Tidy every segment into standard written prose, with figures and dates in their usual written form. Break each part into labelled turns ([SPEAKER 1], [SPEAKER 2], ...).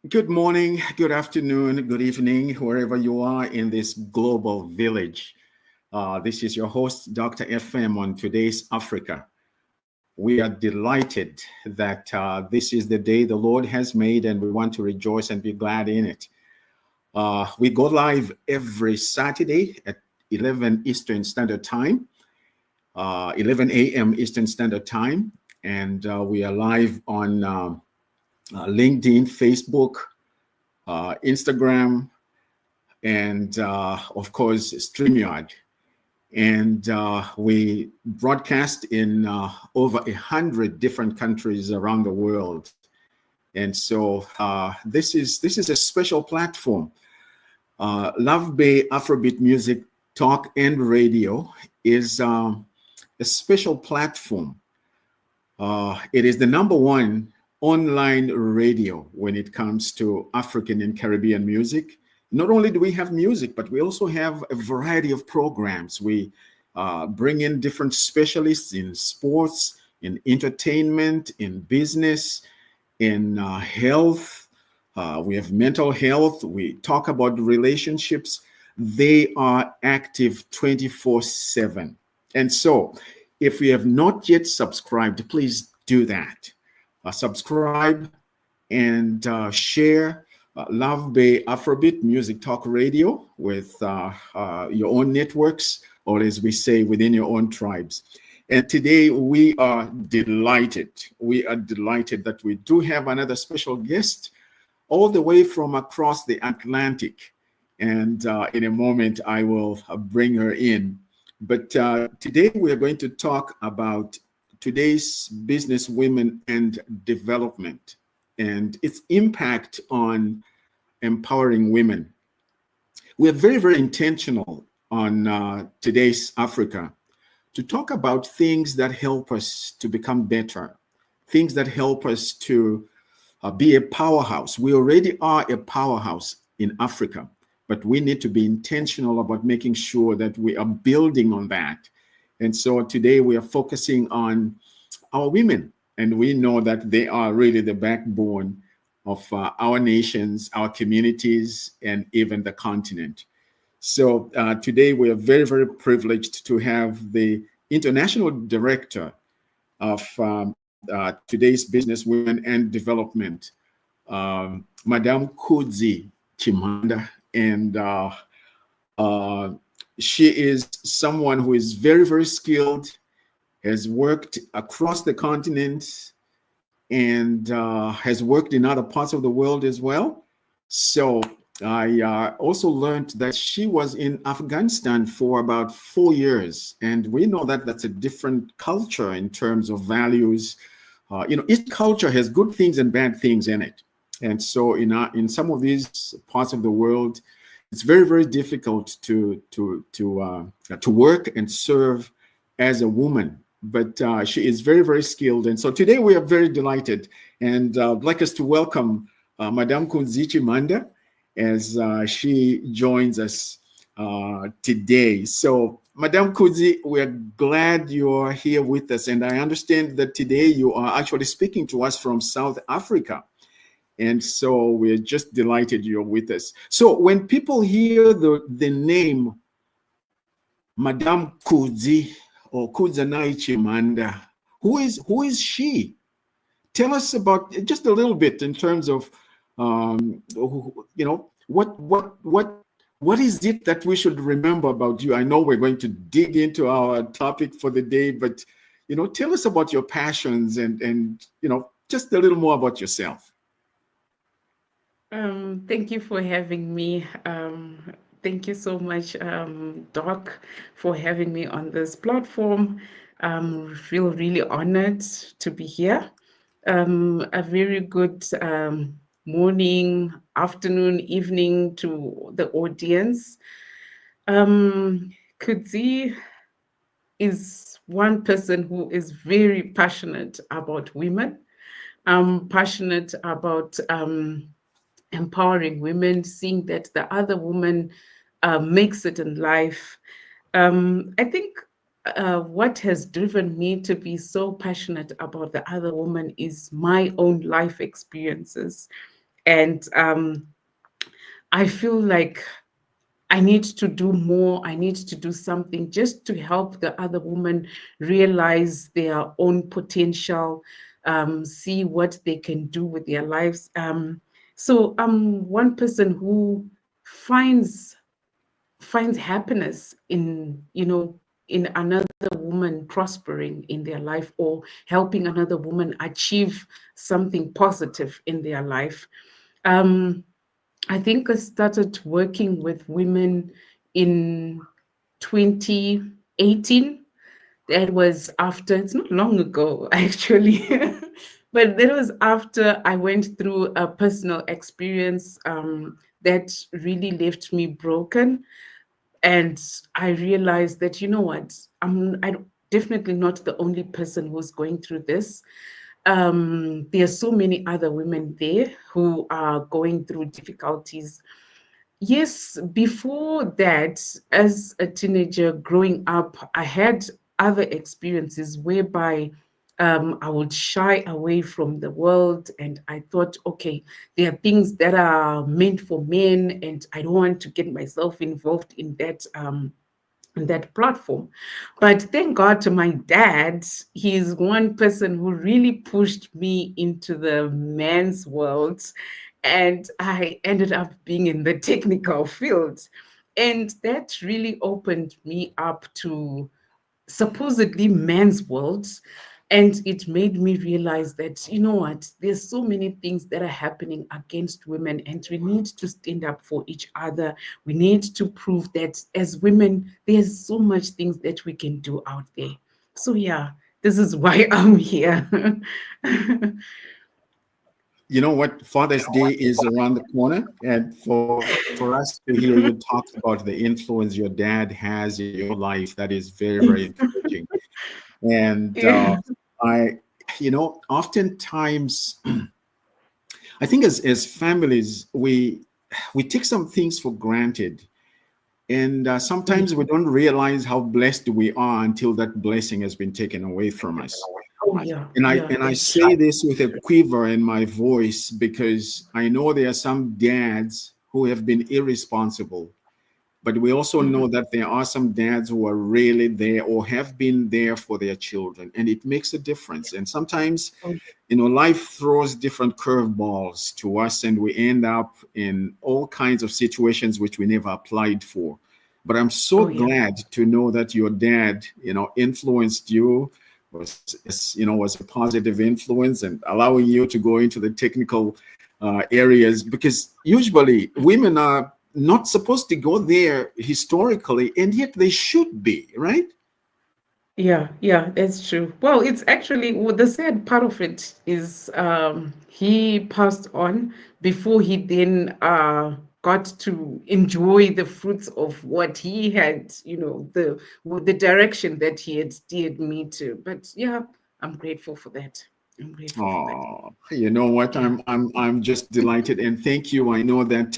[SPEAKER 1] Good morning, good afternoon, good evening, wherever you are in this global village. This is your host, Dr. FM, on today's Africa. We are delighted that this is the day the Lord has made, and we want to rejoice and be glad in it. We go live every Saturday at 11 Eastern Standard Time, 11 a.m. Eastern Standard Time, and we are live on LinkedIn, Facebook, Instagram, and of course, StreamYard. And we broadcast in over 100 different countries around the world. And so this is a special platform. Love Bay Afrobeat Music Talk and Radio is a special platform. It is the #1 online radio when it comes to African and Caribbean music. Not only do we have music, but we also have a variety of programs. We bring in different specialists in sports, in entertainment, in business, in health. We have mental health. We talk about relationships. They are active 24/7. And so if you have not yet subscribed, please do that. Subscribe and share Love Bay Afrobeat Music Talk Radio with your own networks, or as we say, within your own tribes. And today we are delighted. We are delighted that we do have another special guest all the way from across the Atlantic. And in a moment, I will bring her in. But today we are going to talk about today's business women and development and its impact on empowering women. We are very, very intentional on today's Africa to talk about things that help us to become better, things that help us to be a powerhouse. We already are a powerhouse in Africa, but we need to be intentional about making sure that we are building on that. And so today we are focusing on our women, and we know that they are really the backbone of our nations, our communities, and even the continent. So today we are very, very privileged to have the international director of today's Business Women and Development, Madame Kudzie Chimhanda. And she is someone who is very, very skilled, has worked across the continent, and has worked in other parts of the world as well. So I also learned that she was in Afghanistan for about 4 years. And we know that that's a different culture in terms of values. Each culture has good things and bad things in it. And so in some of these parts of the world, it's very, very difficult to work and serve as a woman. But she is very, very skilled. And so today we are very delighted. And I'd like us to welcome Madame Kudzie Chimhanda as she joins us today. So Madame Kudzie, we are glad you're here with us. And I understand that today you are actually speaking to us from South Africa. And so we're just delighted you're with us. So when people hear the name Madame Kudzie or Kudzanai Chimhanda, who is she? Tell us about just a little bit in terms of what is it that we should remember about you? I know we're going to dig into our topic for the day, but tell us about your passions and just a little more about yourself.
[SPEAKER 2] Thank you for having me. Thank you so much, Doc, for having me on this platform. I feel really honored to be here. A very good morning, afternoon, evening to the audience. Kudzie is one person who is very passionate about women. I'm passionate about empowering women, seeing that the other woman makes it in life. I think what has driven me to be so passionate about the other woman is my own life experiences And I feel like I need to do more. I need to do something just to help the other woman realize their own potential, see what they can do with their lives. So I'm one person who finds happiness in, in another woman prospering in their life, or helping another woman achieve something positive in their life. Um, I think I started working with women in 2018. That was after, it's not long ago, actually, but that was after I went through a personal experience that really left me broken. And I realized that, you know what, I'm definitely not the only person who's going through this. There are so many other women there who are going through difficulties. Yes, before that, as a teenager growing up, I had other experiences whereby I would shy away from the world, and I thought, okay, there are things that are meant for men, and I don't want to get myself involved in that platform. But thank God to my dad, he's one person who really pushed me into the man's world. And I ended up being in the technical field. And that really opened me up to supposedly men's worlds. And it made me realize that, you know what, there's so many things that are happening against women, and we need to stand up for each other. We need to prove that as women, there's so much things that we can do out there. So yeah, this is why I'm here.
[SPEAKER 1] You know what? Father's Day is around the corner, and for us to hear you talk about the influence your dad has in your life, that is very, very encouraging. And
[SPEAKER 2] Yeah.
[SPEAKER 1] I, oftentimes, I think as families, we take some things for granted, and sometimes we don't realize how blessed we are until that blessing has been taken away from us.
[SPEAKER 2] Oh yeah,
[SPEAKER 1] And I
[SPEAKER 2] yeah,
[SPEAKER 1] and I
[SPEAKER 2] that's
[SPEAKER 1] say this with a quiver in my voice because I know there are some dads who have been irresponsible, but we also know
[SPEAKER 2] true.
[SPEAKER 1] that there are some dads who are really there or have been there for their children, and it makes a difference. And sometimes,
[SPEAKER 2] Oh,
[SPEAKER 1] life throws different curveballs to us, and we end up in all kinds of situations which we never applied for. But I'm so
[SPEAKER 2] oh yeah,
[SPEAKER 1] glad to know that your dad, influenced you, was a positive influence and allowing you to go into the technical areas, because usually women are not supposed to go there historically, and yet they should be, right?
[SPEAKER 2] yeah, yeah, that's true. Well, it's actually, well, the sad part of it is he passed on before he then got to enjoy the fruits of what he had, the direction that he had steered me to. But yeah, I'm grateful for that. I'm grateful for that.
[SPEAKER 1] Oh, you know what?
[SPEAKER 2] Yeah.
[SPEAKER 1] I'm just delighted, and thank you. I know that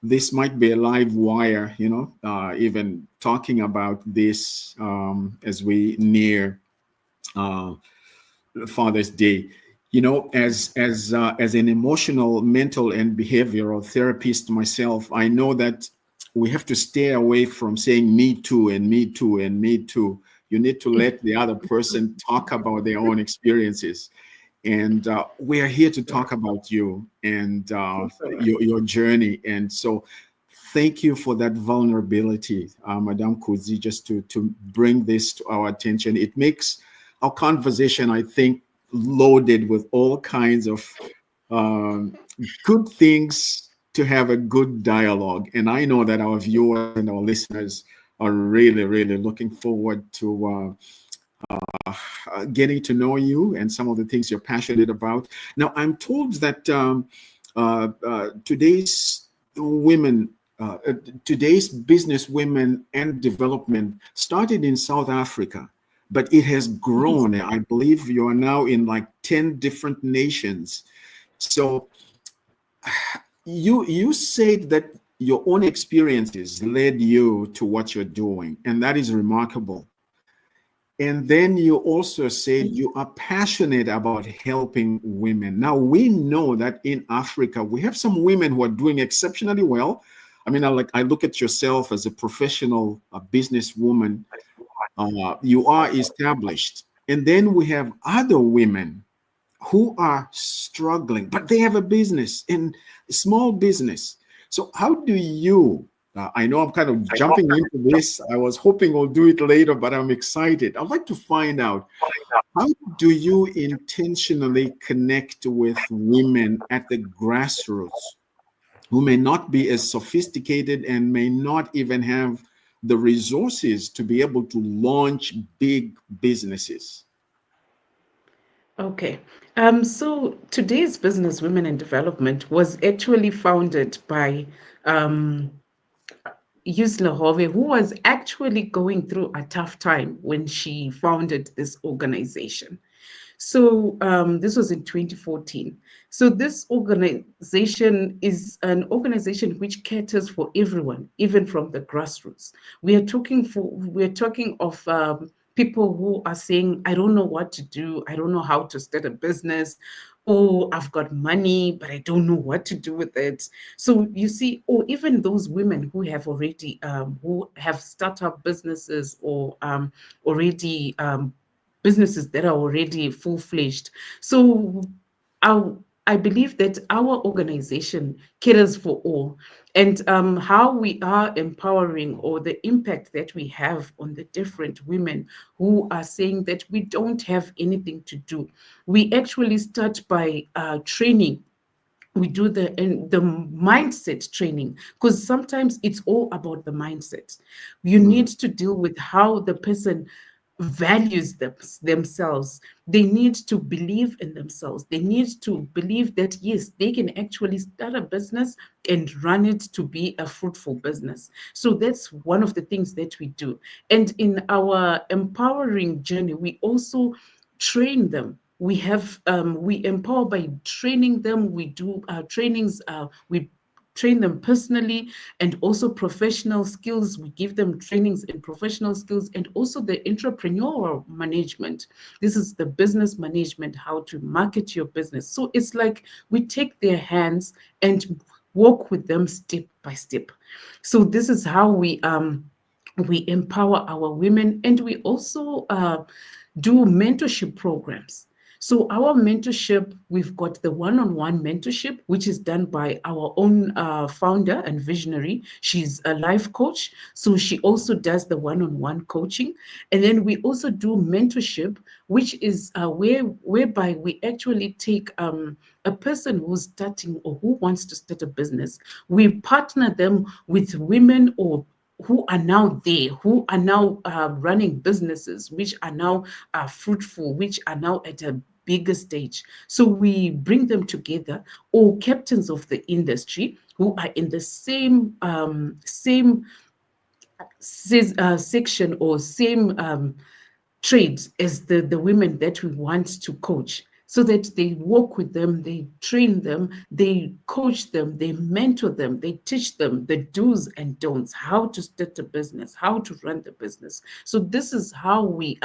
[SPEAKER 1] this might be a live wire, even talking about this as we near uh, Father's Day. As an emotional, mental, and behavioral therapist myself, I know that we have to stay away from saying "me too" and "me too" and "me too." You need to let the other person talk about their own experiences, and we are here to talk about you and
[SPEAKER 2] That's all right.
[SPEAKER 1] your journey. And so thank you for that vulnerability, Madame Kudzie, just to bring this to our attention. It makes our conversation, I think, loaded with all kinds of um, good things to have a good dialogue. And I know that our viewers and our listeners are really, really looking forward to getting to know you and some of the things you're passionate about. Now, I'm told that today's women, today's business women and development started in South Africa, but it has
[SPEAKER 2] Yes.
[SPEAKER 1] grown. I believe you are now in like 10 different nations. So you said that your own experiences led you to what you're doing, and that is remarkable. And then you also said you are passionate about helping women. Now, we know that in Africa, we have some women who are doing exceptionally well. I mean, I look at yourself as a professional businesswoman. You are established. And then we have other women who are struggling, but they have a business, and a small business. So how do you, I know I'm kind of jumping into this. I was hoping we'll do it later, but I'm excited. I'd like to find out, how do you intentionally connect with women at the grassroots who may not be as sophisticated and may not even have the resources to be able to launch big businesses?
[SPEAKER 2] Okay. So today's Business Women in Development was actually founded by Yusla Hove, who was actually going through a tough time when she founded this organization. So this was in 2014. So this organization is an organization which caters for everyone, even from the grassroots. We're talking of people who are saying, I don't know what to do. I don't know how to start a business. Oh, I've got money, but I don't know what to do with it. So you see, or even those women who have already who have startup businesses or already businesses that are already full-fledged. So I, I believe that our organization caters for all, and how we are empowering, or the impact that we have on the different women who are saying that we don't have anything to do. We actually start by training. We do the mindset training, because sometimes it's all about the mindset. You need to deal with how the person values themselves. They need to believe in themselves. They need to believe that yes, they can actually start a business and run it to be a fruitful business. So that's one of the things that we do. And in our empowering journey, we also train them. We empower by training them. We do trainings. We train them personally, and also professional skills. We give them trainings in professional skills, and also the entrepreneurial management. This is the business management, how to market your business. So it's like we take their hands and walk with them step by step. So this is how we empower our women, and we also do mentorship programs. So our mentorship, we've got the one-on-one mentorship, which is done by our own founder and visionary. She's a life coach, so she also does the one-on-one coaching. And then we also do mentorship, which is whereby we actually take a person who's starting or who wants to start a business. We partner them with women or who are now there, who are now running businesses, which are now fruitful, which are now at a bigger stage. So we bring them together, or captains of the industry who are in the same section or same trades as the women that we want to coach, so that they work with them, they train them, they coach them, they mentor them, they teach them the do's and don'ts, how to start a business, how to run the business. So this is how we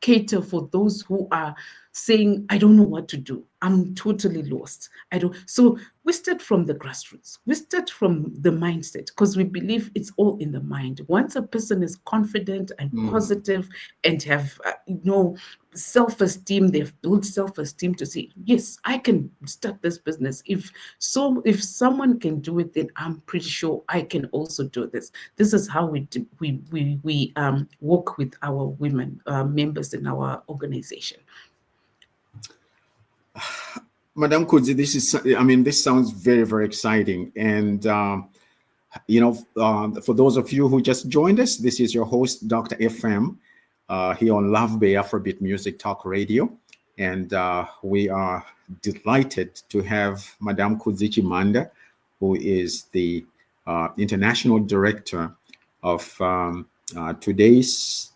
[SPEAKER 2] cater for those who are saying, I don't know what to do. I'm totally lost. I don't. So we start from the grassroots. We start from the mindset, because we believe it's all in the mind. Once a person is confident and positive and have, self-esteem, they've built self-esteem to say, yes, I can start this business. If someone can do it, then I'm pretty sure I can also do this. This is how we work with our women members in our organization.
[SPEAKER 1] Madam Kudzie, this sounds very, very exciting. And, for those of you who just joined us, this is your host, Dr. FM, here on Love Bay Afrobeat Music Talk Radio. And we are delighted to have Madam Kudzie Chimhanda, who is the International Director of today's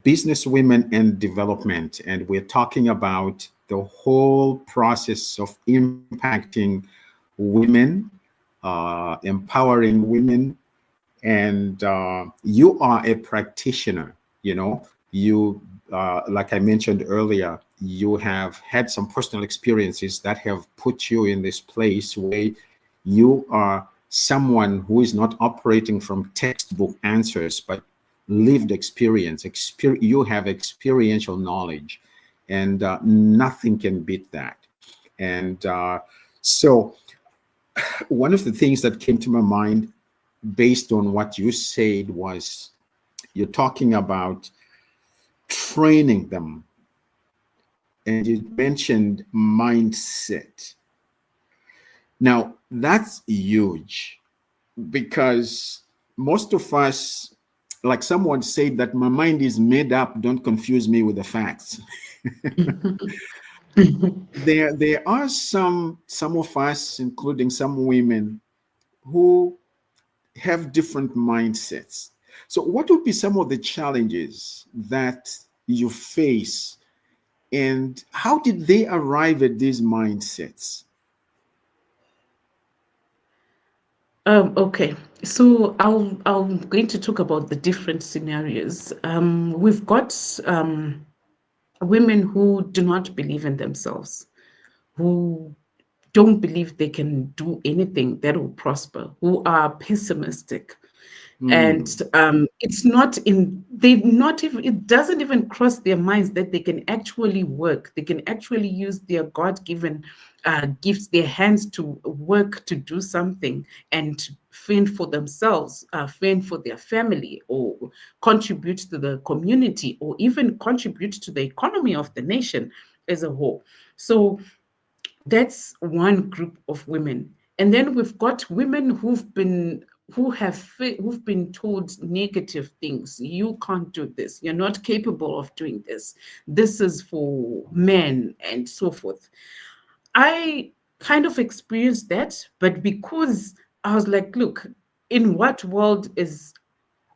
[SPEAKER 1] Businesswomen and Development. And we're talking about the whole process of impacting women, empowering women. And you are a practitioner, you like I mentioned earlier, you have had some personal experiences that have put you in this place where you are someone who is not operating from textbook answers, but lived experience. You have experiential knowledge, and nothing can beat that. And so one of the things that came to my mind based on what you said was you're talking about training them, and you mentioned mindset. Now, that's huge because most of us, like someone said, that my mind is made up, don't confuse me with the facts. There are some of us, including some women, who have different mindsets. So what would be some of the challenges that you face, and how did they arrive at these mindsets?
[SPEAKER 2] Okay, so I'm going to talk about the different scenarios. We've got women who do not believe in themselves, who don't believe they can do anything that will prosper, who are pessimistic. And it's not in, they not even, it doesn't even cross their minds that they can actually work. They can actually use their God-given gifts, their hands to work to do something and fend for themselves, fend for their family, or contribute to the community, or even contribute to the economy of the nation as a whole. So that's one group of women. And then we've got women who've been told negative things. You can't do this. You're not capable of doing this. This is for men, and so forth. I kind of experienced that, but because I was like, look, in what world is,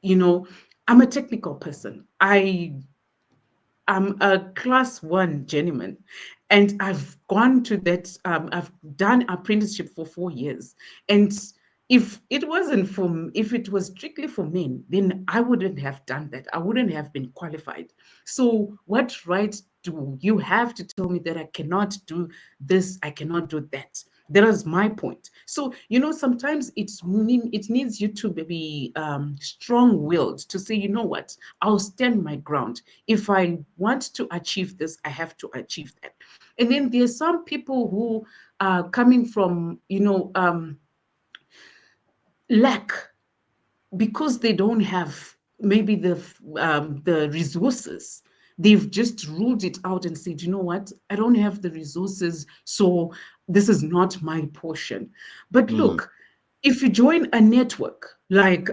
[SPEAKER 2] you know, I'm a technical person. I'm a class one journeyman, and I've gone to that. I've done apprenticeship for 4 years, and if it was strictly for men, then I wouldn't have done that. I wouldn't have been qualified. So, what right do you have to tell me that I cannot do this? I cannot do that. That is my point. So, sometimes it needs you to be strong-willed to say, you know what, I'll stand my ground. If I want to achieve this, I have to achieve that. And then there's some people who are coming from, lack, because they don't have maybe the resources. They've just ruled it out and said, you know what, I don't have the resources, so this is not my portion. But look, if you join a network like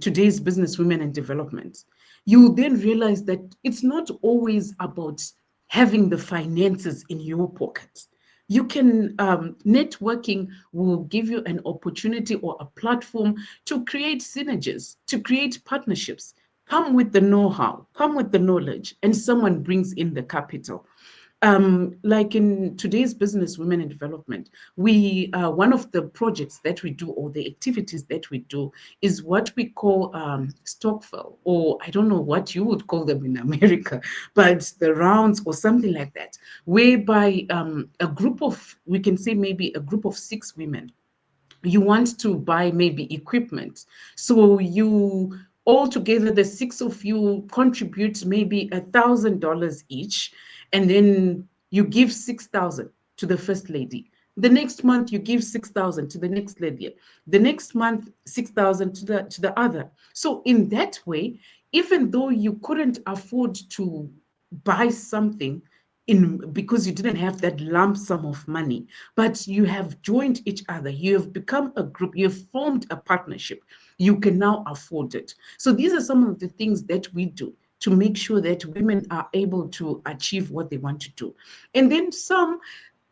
[SPEAKER 2] today's Businesswomen and Development, you then realize that it's not always about having the finances in your pocket. You can, networking will give you an opportunity or a platform to create synergies, to create partnerships. Come with the know-how, come with the knowledge, and someone brings in the capital. Like in today's Business Women in Development, we one of the projects that we do, or the activities that we do, is what we call Stockfell, or I don't know what you would call them in America, but the rounds or something like that, whereby we can say maybe a group of 6 women, you want to buy maybe equipment. So you all together, the 6 of you contribute maybe $1,000 each, and then you give 6,000 to the first lady. The next month you give 6,000 to the next lady. The next month 6,000 to the other. So in that way, even though you couldn't afford to buy something in because you didn't have that lump sum of money, but you have joined each other, you have become a group, you have formed a partnership, you can now afford it. So these are some of the things that we do to make sure that women are able to achieve what they want to do. And then some,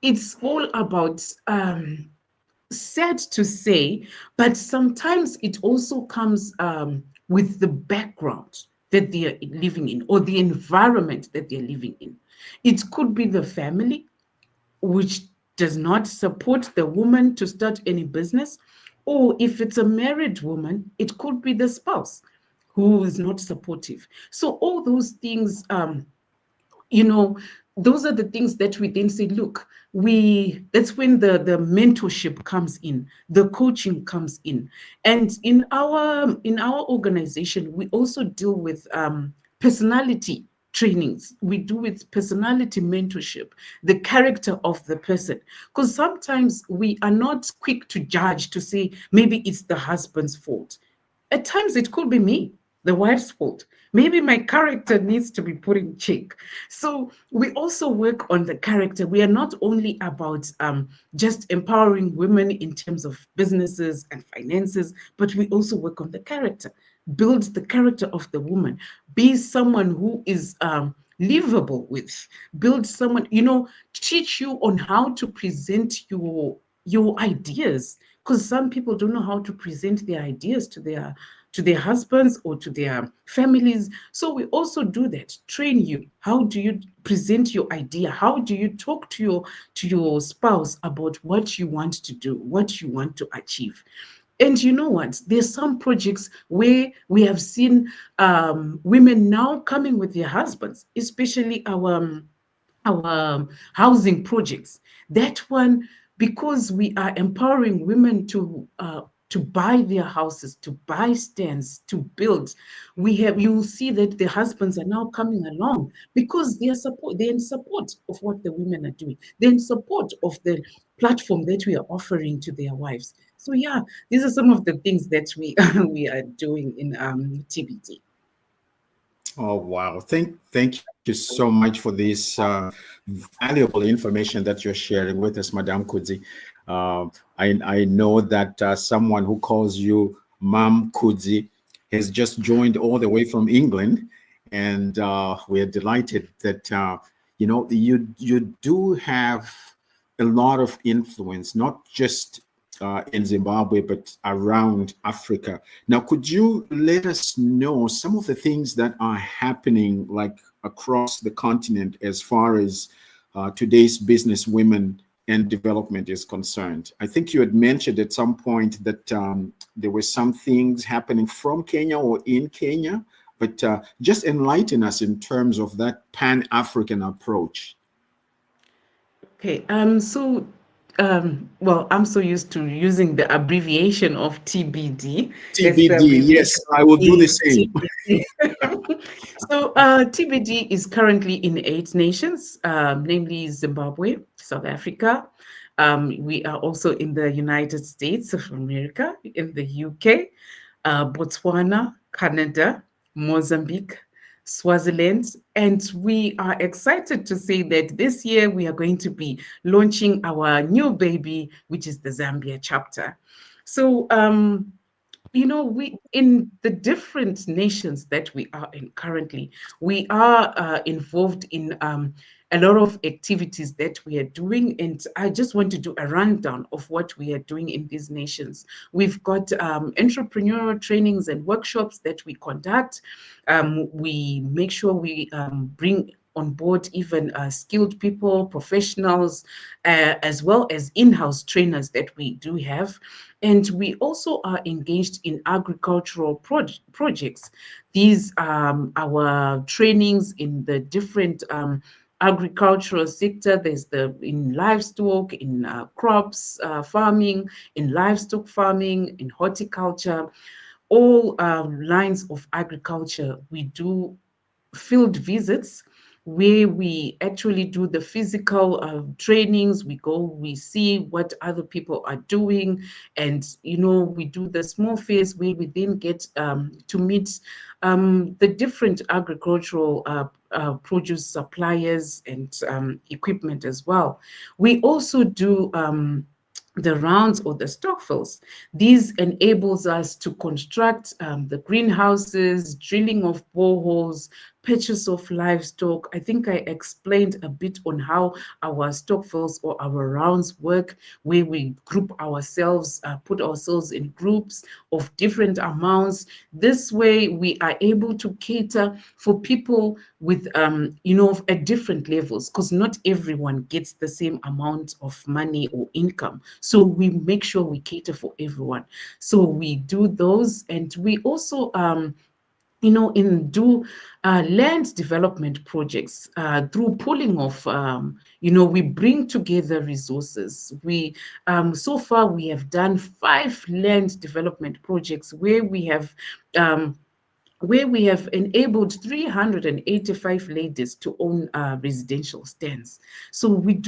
[SPEAKER 2] it's all about, sad to say, but sometimes it also comes with the background that they are living in, or the environment that they're living in. It could be the family, which does not support the woman to start any business. Or if it's a married woman, it could be the spouse who is not supportive. So all those things you know, those are the things that we then say, look, that's when the mentorship comes in, the coaching comes in. And in our organization, we also deal with personality trainings. We do with personality mentorship, the character of the person. Because sometimes we are not quick to judge, to say maybe it's the husband's fault. At times it could be me, the wife's fault. Maybe my character needs to be put in check. So we also work on the character. We are not only about just empowering women in terms of businesses and finances, but we also work on the character. Build the character of the woman. Be someone who is livable with. Build someone, teach you on how to present your ideas, because some people don't know how to present their ideas to their husbands or to their families. So we also do that, train you. How do you present your idea? How do you talk to your spouse about what you want to do, what you want to achieve? And you know what? There's some projects where we have seen women now coming with their husbands, especially our housing projects. That one, because we are empowering women to buy their houses, to buy stands, to build. You'll see that the husbands are now coming along because they're in support of what the women are doing. They're in support of the platform that we are offering to their wives. So yeah, these are some of the things that we we are doing in TBT.
[SPEAKER 1] Oh, wow. Thank you so much for this valuable information that you're sharing with us, Madam Kudzie. I know that someone who calls you Mom Kudzie has just joined all the way from England, and we're delighted that you do have a lot of influence, not just in Zimbabwe, but around Africa. Now, could you let us know some of the things that are happening like across the continent as far as today's business women and development is concerned? I think you had mentioned at some point that there were some things happening from Kenya or in Kenya, but just enlighten us in terms of that Pan-African approach.
[SPEAKER 2] Okay, well, I'm so used to using the abbreviation of TBD. That's the
[SPEAKER 1] TBD, yes,
[SPEAKER 2] abbreviation.
[SPEAKER 1] I will do the
[SPEAKER 2] Yes,
[SPEAKER 1] same.
[SPEAKER 2] TBD. So, TBD is currently in 8 nations, namely Zimbabwe, South Africa. We are also in the United States of America, in the UK, Botswana, Canada, Mozambique, Swaziland, and we are excited to say that this year we are going to be launching our new baby, which is the Zambia chapter. So, we in the different nations that we are in currently, we are involved in a lot of activities that we are doing, and I just want to do a rundown of what we are doing in these nations. We've got entrepreneurial trainings and workshops that we conduct. We make sure we bring on board even skilled people, professionals, as well as in-house trainers that we do have. And we also are engaged in agricultural projects. These our trainings in the different agricultural sector. There's in livestock, in crops farming, in livestock farming, in horticulture, all lines of agriculture. We do field visits where we actually do the physical trainings. We go, we see what other people are doing, and we do the small phase where we then get to meet the different agricultural produce suppliers and equipment as well. We also do the rounds or the stock fills. These enables us to construct the greenhouses, drilling of boreholes, purchase of livestock. I think I explained a bit on how our stock fills or our rounds work, where we group ourselves, put ourselves in groups of different amounts. This way, we are able to cater for people with, at different levels, because not everyone gets the same amount of money or income. So we make sure we cater for everyone. So we do those, and we also in do land development projects through pooling of, we bring together resources. So far we have done 5 land development projects where we have enabled 385 ladies to own residential stands. So we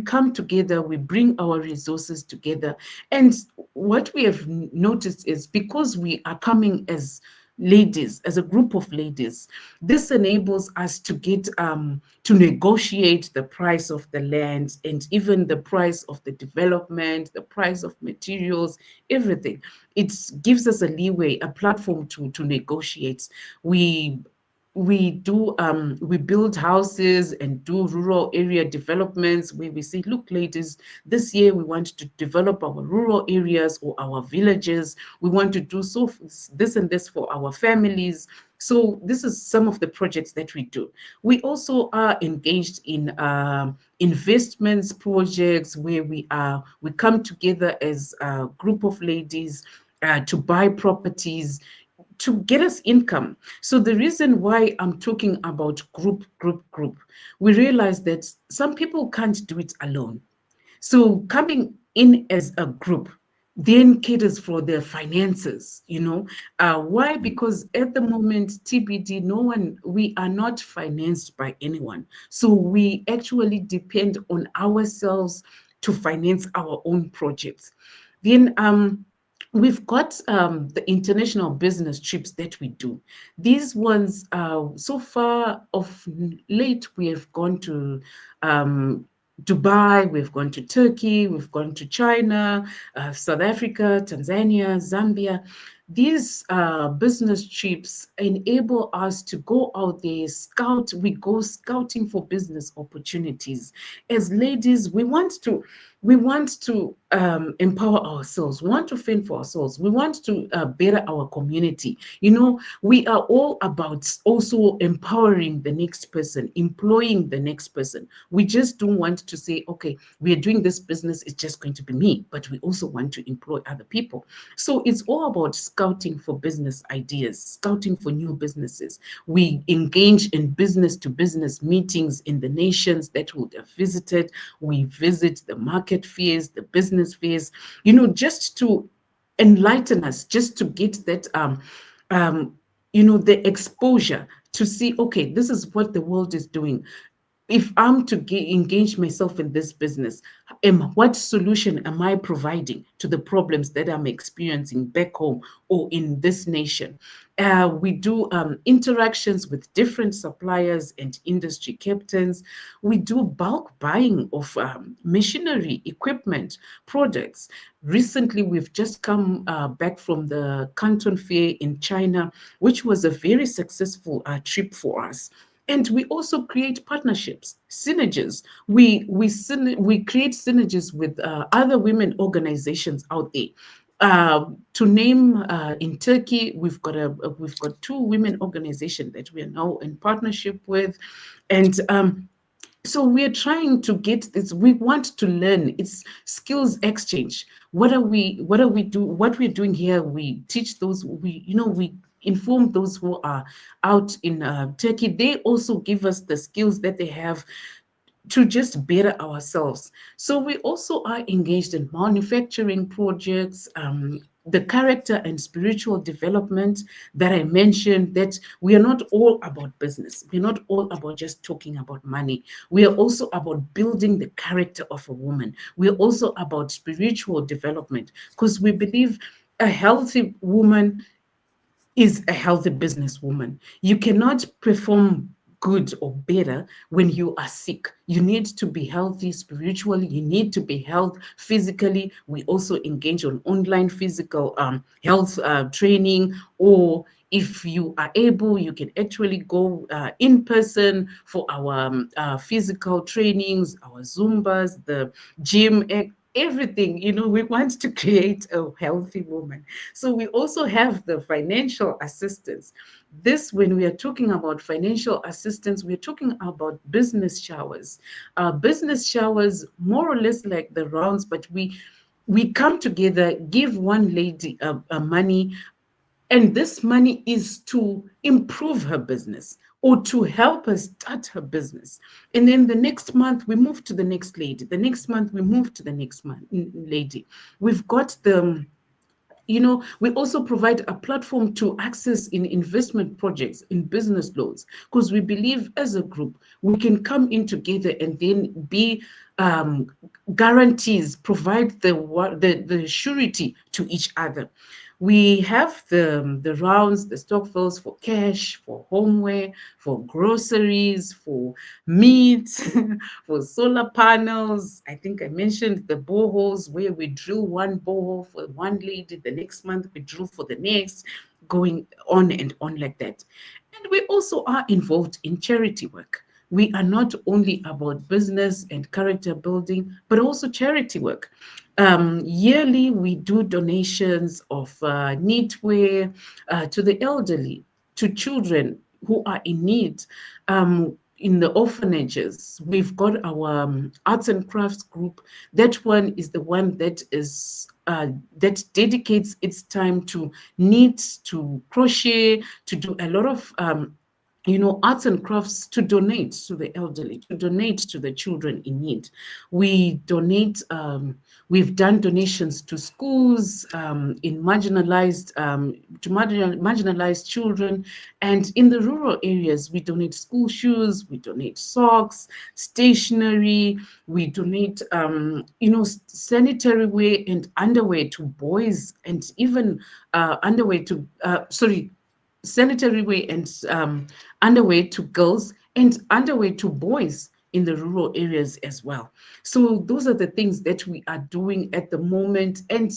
[SPEAKER 2] come together, we bring our resources together. And what we have noticed is, because we are coming as ladies, as a group of ladies, this enables us to get to negotiate the price of the land, and even the price of the development, the price of materials, everything. It gives us a leeway, a platform to negotiate. We build houses and do rural area developments, where we say, look, ladies, this year we want to develop our rural areas or our villages. We want to do this and this for our families. So this is some of the projects that we do. We also are engaged in investments projects, where we come together as a group of ladies to buy properties, to get us income. So the reason why I'm talking about group, we realize that some people can't do it alone. So coming in as a group then caters for their finances. Why? Because at the moment, TBD, we are not financed by anyone. So we actually depend on ourselves to finance our own projects. Then we've got the international business trips that we do. These ones, so far of late, we have gone to Dubai, we've gone to Turkey, we've gone to China, South Africa, Tanzania, Zambia. These business trips enable us to go out there, scout. We go scouting for business opportunities. As ladies, we want to empower ourselves. We want to fend for ourselves. We want to better our community. We are all about also empowering the next person, employing the next person. We just don't want to say, okay, we are doing this business, it's just going to be me, but we also want to employ other people. So it's all about scouting for business ideas, scouting for new businesses. We engage in business to business meetings in the nations that we would have visited. We visit the market fairs, the business fairs, just to enlighten us, just to get that the exposure to see, okay, this is what the world is doing. If I'm to engage myself in this business, what solution am I providing to the problems that I'm experiencing back home or in this nation? We do interactions with different suppliers and industry captains. We do bulk buying of machinery, equipment, products. Recently, we've just come back from the Canton Fair in China, which was a very successful trip for us. And we also create partnerships, synergies. We create synergies with other women organizations out there. To name, in Turkey, we've got 2 women organizations that we are now in partnership with, and so we're trying to get this. We want to learn. It's skills exchange. What we're doing here, we teach those. We inform those who are out in Turkey. They also give us the skills that they have to just better ourselves. So we also are engaged in manufacturing projects, the character and spiritual development that I mentioned, that we are not all about business. We're not all about just talking about money. We are also about building the character of a woman. We're also about spiritual development, because we believe a healthy woman is a healthy businesswoman. You cannot perform good or better when you are sick. You need to be healthy spiritually. You need to be healthy physically. We also engage on online physical health training, or if you are able, you can actually go in person for our physical trainings, our Zumbas, the gym, everything. We want to create a healthy woman. So we also have the financial assistance. This, when we are talking about financial assistance, we're talking about business showers. Business showers, more or less like the rounds, but we come together, give one lady money, And this money is to improve her business or to help her start her business. And then the next month, we move to the next lady. The next month, we move to the next lady. We've got the we also provide a platform to access in investment projects, in business loans, because we believe as a group, we can come in together and then be guarantees, provide the surety to each other. We have the rounds, the stockpiles for cash, for homeware, for groceries, for meat, for solar panels. I think I mentioned the boreholes where we drill one borehole for one lady, the next month we drill for the next, going on and on like that. And we also are involved in charity work. We are not only about business and character building, but also charity work. Yearly, we do donations of knitwear to the elderly, to children who are in need. In the orphanages, we've got our arts and crafts group. That one is the one that is that dedicates its time to knit, to crochet, to do a lot of arts and crafts, to donate to the elderly, to donate to the children in need. We donate, we've done donations to schools, in marginalized, to marginalized children. And in the rural areas, we donate school shoes, we donate socks, stationery, we donate, sanitary wear and underwear to boys, and even underwear to, sanitary wear and underwear to girls and underwear to boys in the rural areas as well. So those are the things that we are doing at the moment. And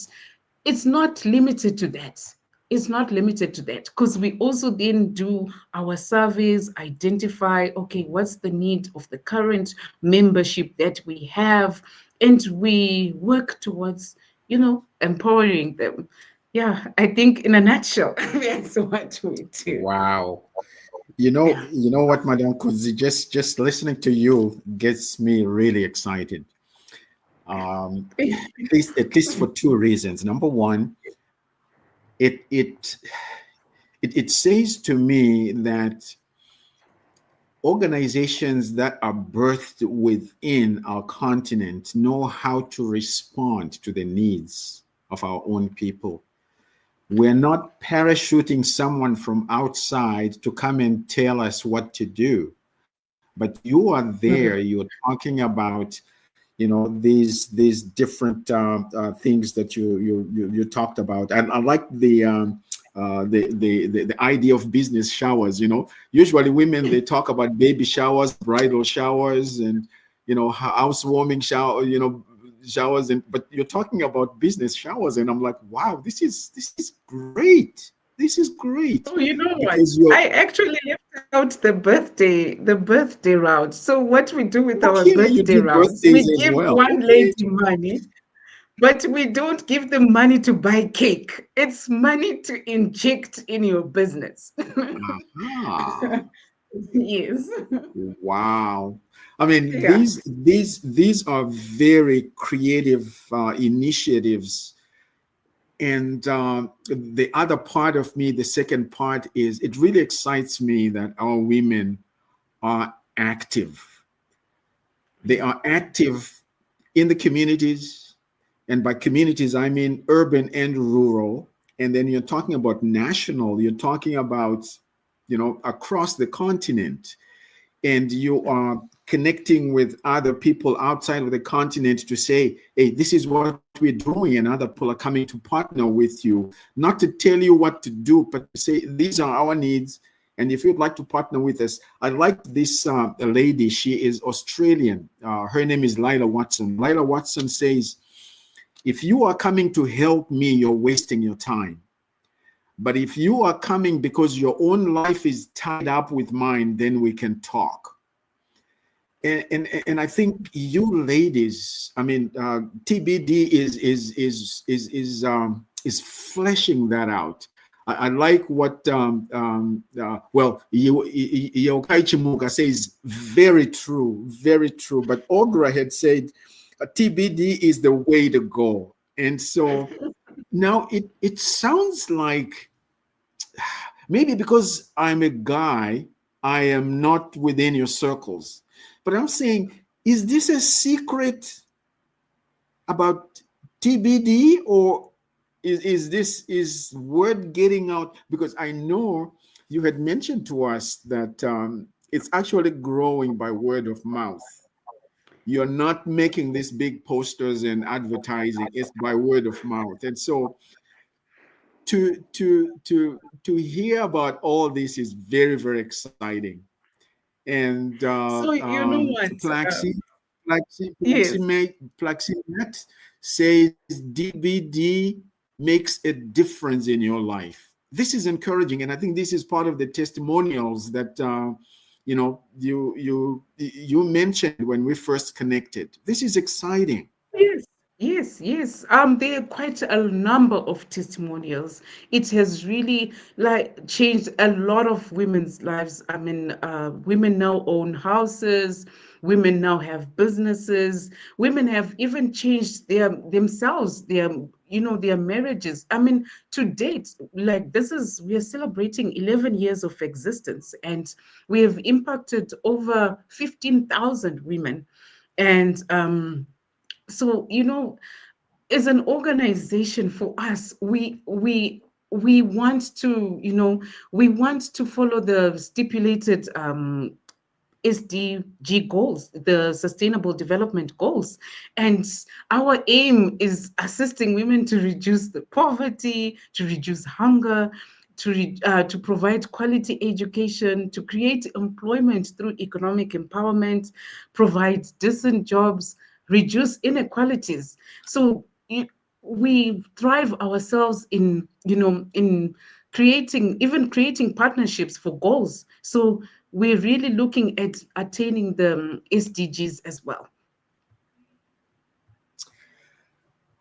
[SPEAKER 2] it's not limited to that. It's not limited to that, because we also then do our surveys, identify, okay, what's the need of the current membership that we have, and we work towards, empowering them. Yeah, I think in a nutshell, that's what we do.
[SPEAKER 1] Wow. You know what, Madam Kudzie, just listening to you gets me really excited. At least for two reasons. Number one, it says to me that organizations that are birthed within our continent know how to respond to the needs of our own people. We're not parachuting someone from outside to come and tell us what to do, but you are there. You're talking about, these different things that you talked about, and I like the idea of business showers. Usually women, they talk about baby showers, bridal showers, and housewarming showers, but you're talking about business showers, and I'm like, wow, this is great. This is great.
[SPEAKER 2] Oh, you know what? I actually left out the birthday route. So what we do with our birthday rounds, we give one lady money, but we don't give them money to buy cake. It's money to inject in your business. Yes.
[SPEAKER 1] Wow. I mean, these are very creative initiatives. And the other part of me, the second part, is it really excites me that our women are active. They are active in the communities. And by communities, I mean urban and rural. And then you're talking about national, you're talking about, across the continent. And you are connecting with other people outside of the continent to say, hey, this is what we're doing, and other people are coming to partner with you, not to tell you what to do, but to say, these are our needs, and if you'd like to partner with us. I like this lady. She is Australian. Her name is Lila Watson. Lila Watson says, if you are coming to help me, you're wasting your time. But if you are coming because your own life is tied up with mine, then we can talk. And I think you ladies, I mean, TBD is fleshing that out. I like what Yokai Chimhanda says. Very true, very true. But Ogra had said TBD is the way to go, and so now it sounds like maybe because I'm a guy, I am not within your circles. But I'm saying, is this a secret about TBD, or is word getting out? Because I know you had mentioned to us that it's actually growing by word of mouth. You're not making these big posters and advertising; it's by word of mouth. And so to hear about all this is very, very exciting. And
[SPEAKER 2] So you know what?
[SPEAKER 1] Plaxi, Plaxi,
[SPEAKER 2] Yes.
[SPEAKER 1] Plaximat says DBD makes a difference in your life. This is encouraging, and I think this is part of the testimonials that you mentioned when we first connected. This is exciting.
[SPEAKER 2] Yes, yes. There are quite a number of testimonials. It has really like changed a lot of women's lives. I mean, women now own houses. Women now have businesses. Women have even changed themselves, their marriages. I mean, to date, like we are celebrating 11 years of existence, and we have impacted over 15,000 women. And so as an organization, for us, we want to follow the stipulated SDG goals, the Sustainable Development Goals. And our aim is assisting women to reduce the poverty, to reduce hunger, to provide quality education, to create employment through economic empowerment, provide decent jobs, reduce inequalities. So we thrive ourselves in creating partnerships for goals. So we're really looking at attaining the SDGs as well.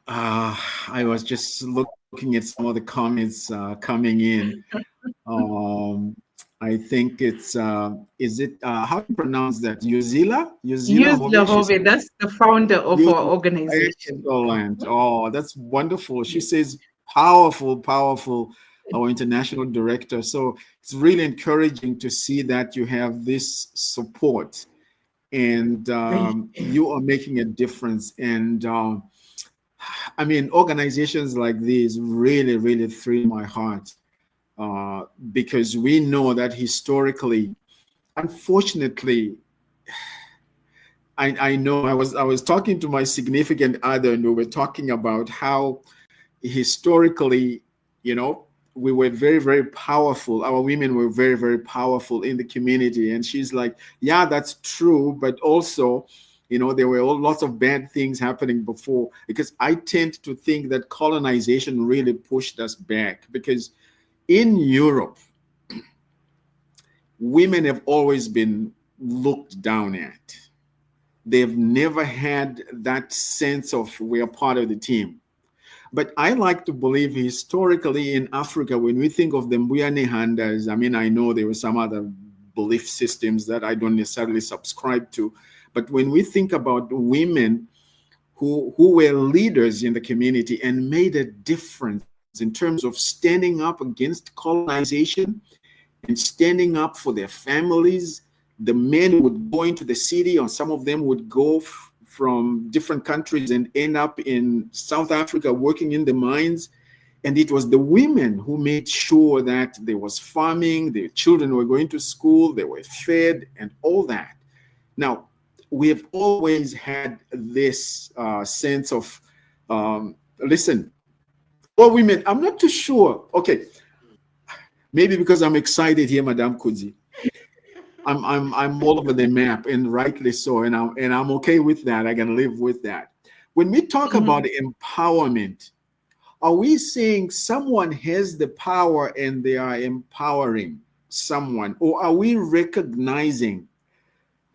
[SPEAKER 1] I was just looking at some of the comments coming in. I think it's is it how do you pronounce that? Yuzila
[SPEAKER 2] Use
[SPEAKER 1] Hove.
[SPEAKER 2] Lahove, that's the founder of our organization.
[SPEAKER 1] Excellent. Oh, that's wonderful. She says powerful, powerful. Our international director. So it's really encouraging to see that you have this support, and you are making a difference. And I mean, organizations like these really, really thrill my heart, because we know that historically, unfortunately, I know I was talking to my significant other, and we were talking about how historically, we were very, very powerful. Our women were very, very powerful in the community. And she's like, yeah, that's true. But also, there were lots of bad things happening before, because I tend to think that colonization really pushed us back, because in Europe, women have always been looked down at. They've never had that sense of we're part of the team. But I like to believe historically in Africa, when we think of the Mbuyanehandas, I mean, I know there were some other belief systems that I don't necessarily subscribe to, but when we think about women who were leaders in the community and made a difference in terms of standing up against colonization and standing up for their families, the men would go into the city, or some of them would go from different countries and end up in South Africa working in the mines. And it was the women who made sure that there was farming, the children were going to school, they were fed, and all that. Now, we have always had this sense of, listen, all women, I'm not too sure. Okay, maybe because I'm excited here, Madame Kudzie. I'm all over the map, and rightly so, and I'm okay with that. I can live with that. When we talk about empowerment, are we saying someone has the power and they are empowering someone, or are we recognizing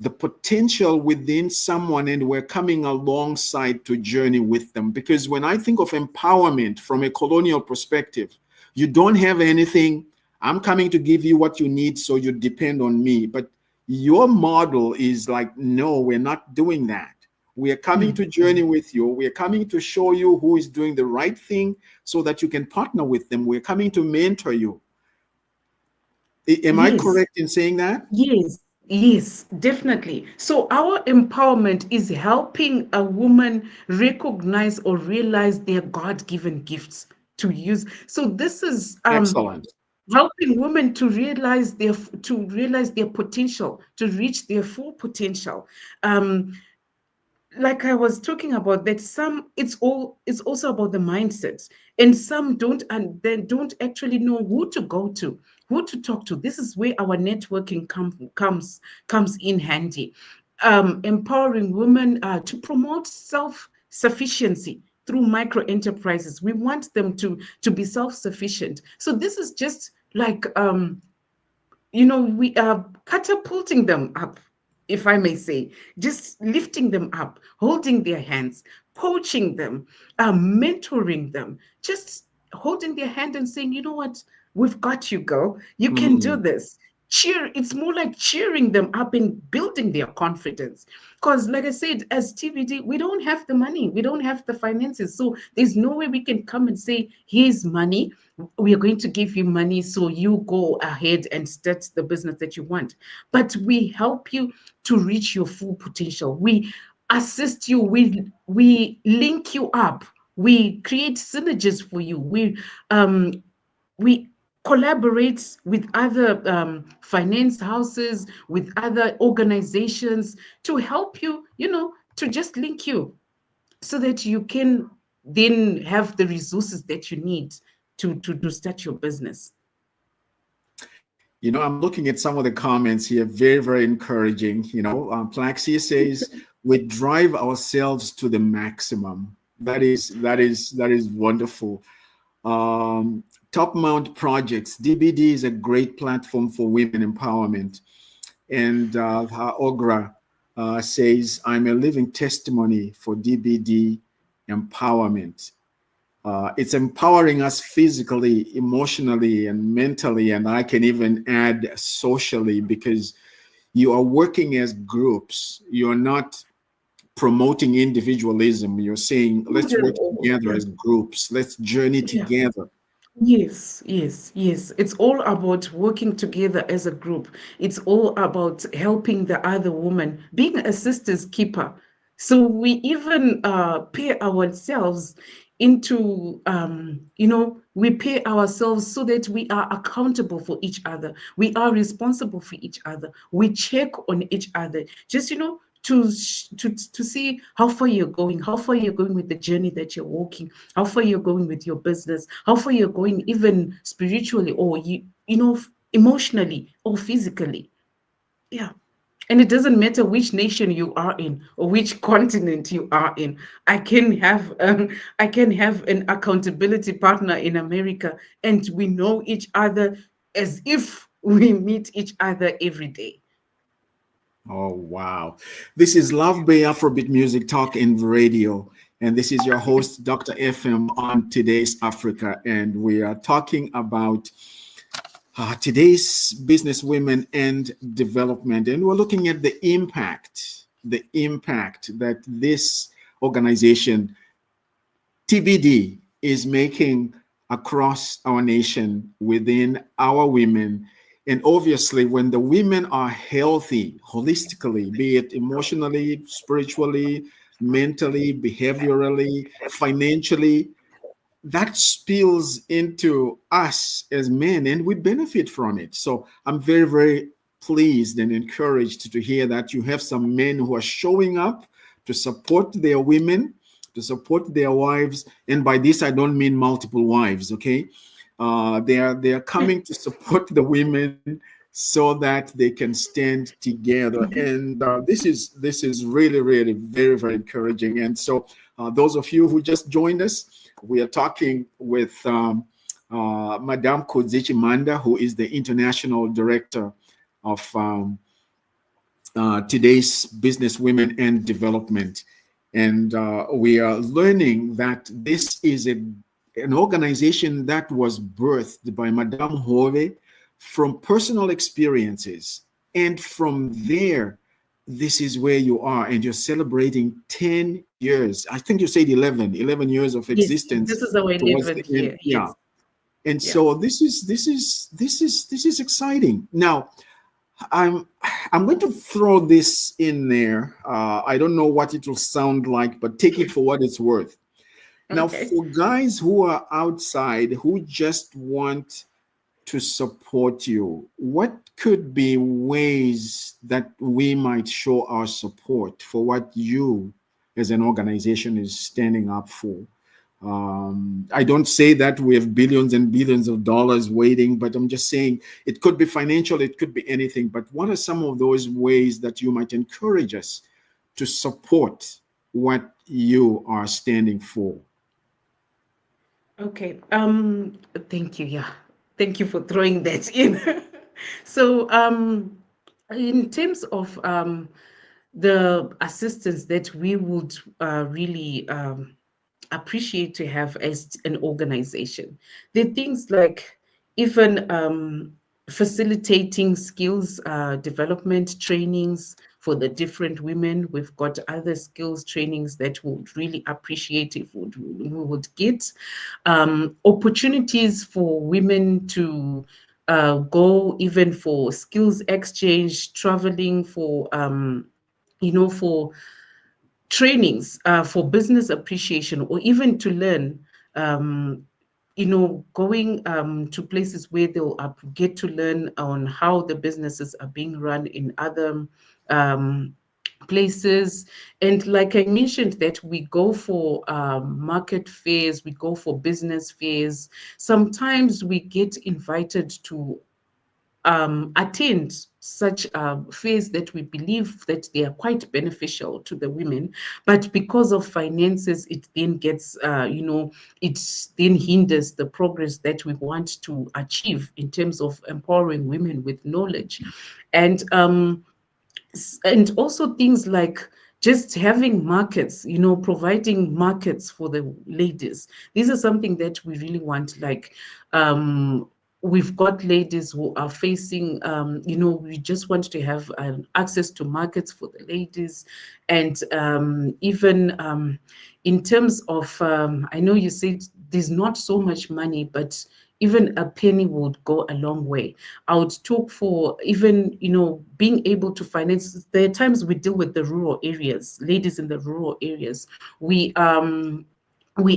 [SPEAKER 1] the potential within someone and we're coming alongside to journey with them? Because when I think of empowerment from a colonial perspective, you don't have anything. I'm coming to give you what you need, so you depend on me. But your model is like, no, we're not doing that. We are coming to journey with you. We are coming to show you who is doing the right thing so that you can partner with them. We're coming to mentor you. Am I
[SPEAKER 2] Yes.
[SPEAKER 1] correct in saying that?
[SPEAKER 2] Yes, yes, definitely. So our empowerment is helping a woman recognize or realize their God-given gifts to use. So this is
[SPEAKER 1] Excellent.
[SPEAKER 2] helping women to realize their potential, to reach their full potential. Um, like I was talking about, that some it's also about the mindsets, and some don't, and then don't actually know who to go to, who to talk to. This is where our networking comes in handy. Empowering women to promote self-sufficiency through micro enterprises. We want them to be self-sufficient. So this is just like we are catapulting them up, if I may say, just lifting them up, holding their hands, coaching them, mentoring them, just holding their hand and saying, you know what, we've got you, girl. You can do
[SPEAKER 1] Mm-mm.
[SPEAKER 2] this. It's more like cheering them up and building their confidence. Because, like I said, as TVD, we don't have the money, we don't have the finances. So there's no way we can come and say, here's money, we are going to give you money so you go ahead and start the business that you want. But we help you to reach your full potential. We assist you, we link you up, we create synergies for you, we collaborate with other finance houses, with other organizations to help you, to just link you so that you can then have the resources that you need to start your business.
[SPEAKER 1] I'm looking at some of the comments here, very, very encouraging. Plaxia says, we drive ourselves to the maximum. That is wonderful. Top Mount Projects, DBD is a great platform for women empowerment. And Ogra says, I'm a living testimony for DBD empowerment. It's empowering us physically, emotionally, and mentally, and I can even add socially, because you are working as groups. You're not promoting individualism. You're saying, let's work together as groups. Let's journey
[SPEAKER 2] Yeah.
[SPEAKER 1] together.
[SPEAKER 2] Yes, yes, yes. It's all about working together as a group. It's all about helping the other woman, being a sister's keeper. So we even pay ourselves into, we pay ourselves so that we are accountable for each other. We are responsible for each other. We check on each other. Just, to see how far you're going, how far you're going with the journey that you're walking, how far you're going with your business, how far you're going even spiritually, or emotionally or physically. Yeah. And it doesn't matter which nation you are in or which continent you are in. I can have an accountability partner in America, and we know each other as if we meet each other every day.
[SPEAKER 1] Oh, wow. This is Love Bay Afrobeat Music Talk and Radio. And this is your host, Dr. FM, on Today's Africa. And we are talking about today's business women and development. And we're looking at the impact that this organization, TBD, is making across our nation within our women. And obviously, when the women are healthy holistically, be it emotionally, spiritually, mentally, behaviorally, financially, that spills into us as men, and we benefit from it. So I'm very, very pleased and encouraged to hear that you have some men who are showing up to support their women, to support their wives. And by this, I don't mean multiple wives, okay? They are coming to support the women so that they can stand together. And this is really, really very, very encouraging. And so those of you who just joined us, we are talking with Madame Kudzie Chimhanda, who is the international director of today's Business Women and Development. And we are learning that this is an organization that was birthed by Madame Hove from personal experiences. And from there, this is where you are, and you're celebrating 10 years. I think you said 11 years of
[SPEAKER 2] Yes,
[SPEAKER 1] existence
[SPEAKER 2] this is our
[SPEAKER 1] towards
[SPEAKER 2] 11th
[SPEAKER 1] the end.
[SPEAKER 2] year.
[SPEAKER 1] Yeah.
[SPEAKER 2] Yes.
[SPEAKER 1] And
[SPEAKER 2] Yeah.
[SPEAKER 1] so this is exciting. Now, I'm I'm going to throw this in there. I don't know what it will sound like, but take it for what it's worth. Now,
[SPEAKER 2] Okay.
[SPEAKER 1] for guys who are outside who just want to support you, what could be ways that we might show our support for what you as an organization is standing up for? I don't say that we have billions and billions of dollars waiting, but I'm just saying it could be financial, it could be anything. But what are some of those ways that you might encourage us to support what you are standing for?
[SPEAKER 2] Okay. Thank you. Yeah. Thank you for throwing that in. So, in terms of the assistance that we would really appreciate to have as an organization, there are things like even facilitating skills development trainings for the different women. We've got other skills trainings that we would really appreciate if we would get opportunities for women to go even for skills exchange, traveling for for trainings for business appreciation, or even to learn, um, going to places where they'll get to learn on how the businesses are being run in other um, places. And like I mentioned, that we go for market fairs, we go for business fairs. Sometimes we get invited to attend such fairs that we believe that they are quite beneficial to the women, but because of finances, it then gets, it then hinders the progress that we want to achieve in terms of empowering women with knowledge. And and also things like just having markets, providing markets for the ladies. These are something that we really want. Like, we've got ladies who are facing, we just want to have access to markets for the ladies. And even in terms of, I know you said there's not so much money, but even a penny would go a long way. I would talk for even, being able to finance. There are times we deal with the rural areas, ladies in the rural areas. We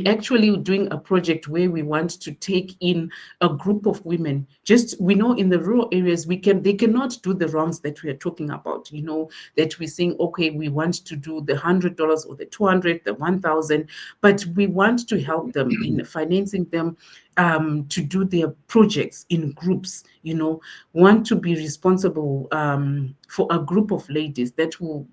[SPEAKER 2] actually doing a project where we want to take in a group of women. Just, we know in the rural areas they cannot do the rounds that we are talking about, that we're saying, okay, we want to do the $100 or the 200, the 1,000, but we want to help them in financing them to do their projects in groups, want to be responsible for a group of ladies that will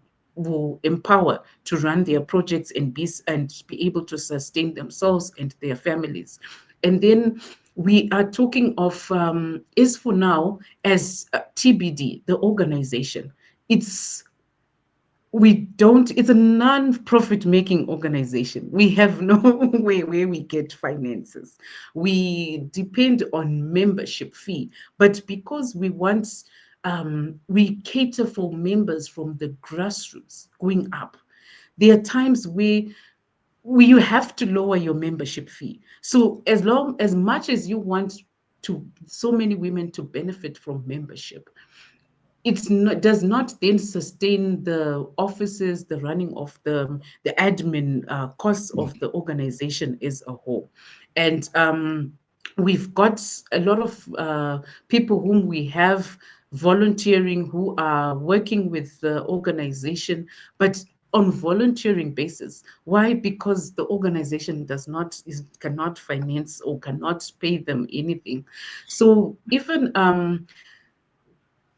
[SPEAKER 2] empower to run their projects and be able to sustain themselves and their families. And then we are talking of, is for now, as TBD, the organization. It's we don't It's a non-profit making organization. We have no way where we get finances. We depend on membership fee, but because we cater for members from the grassroots going up, there are times where you have to lower your membership fee. So as much as you want to so many women to benefit from membership, does not then sustain the offices, the running of the admin costs of the organization as a whole. And we've got a lot of people whom we have volunteering, who are working with the organization, but on volunteering basis. Why? Because the organization cannot finance or cannot pay them anything. So even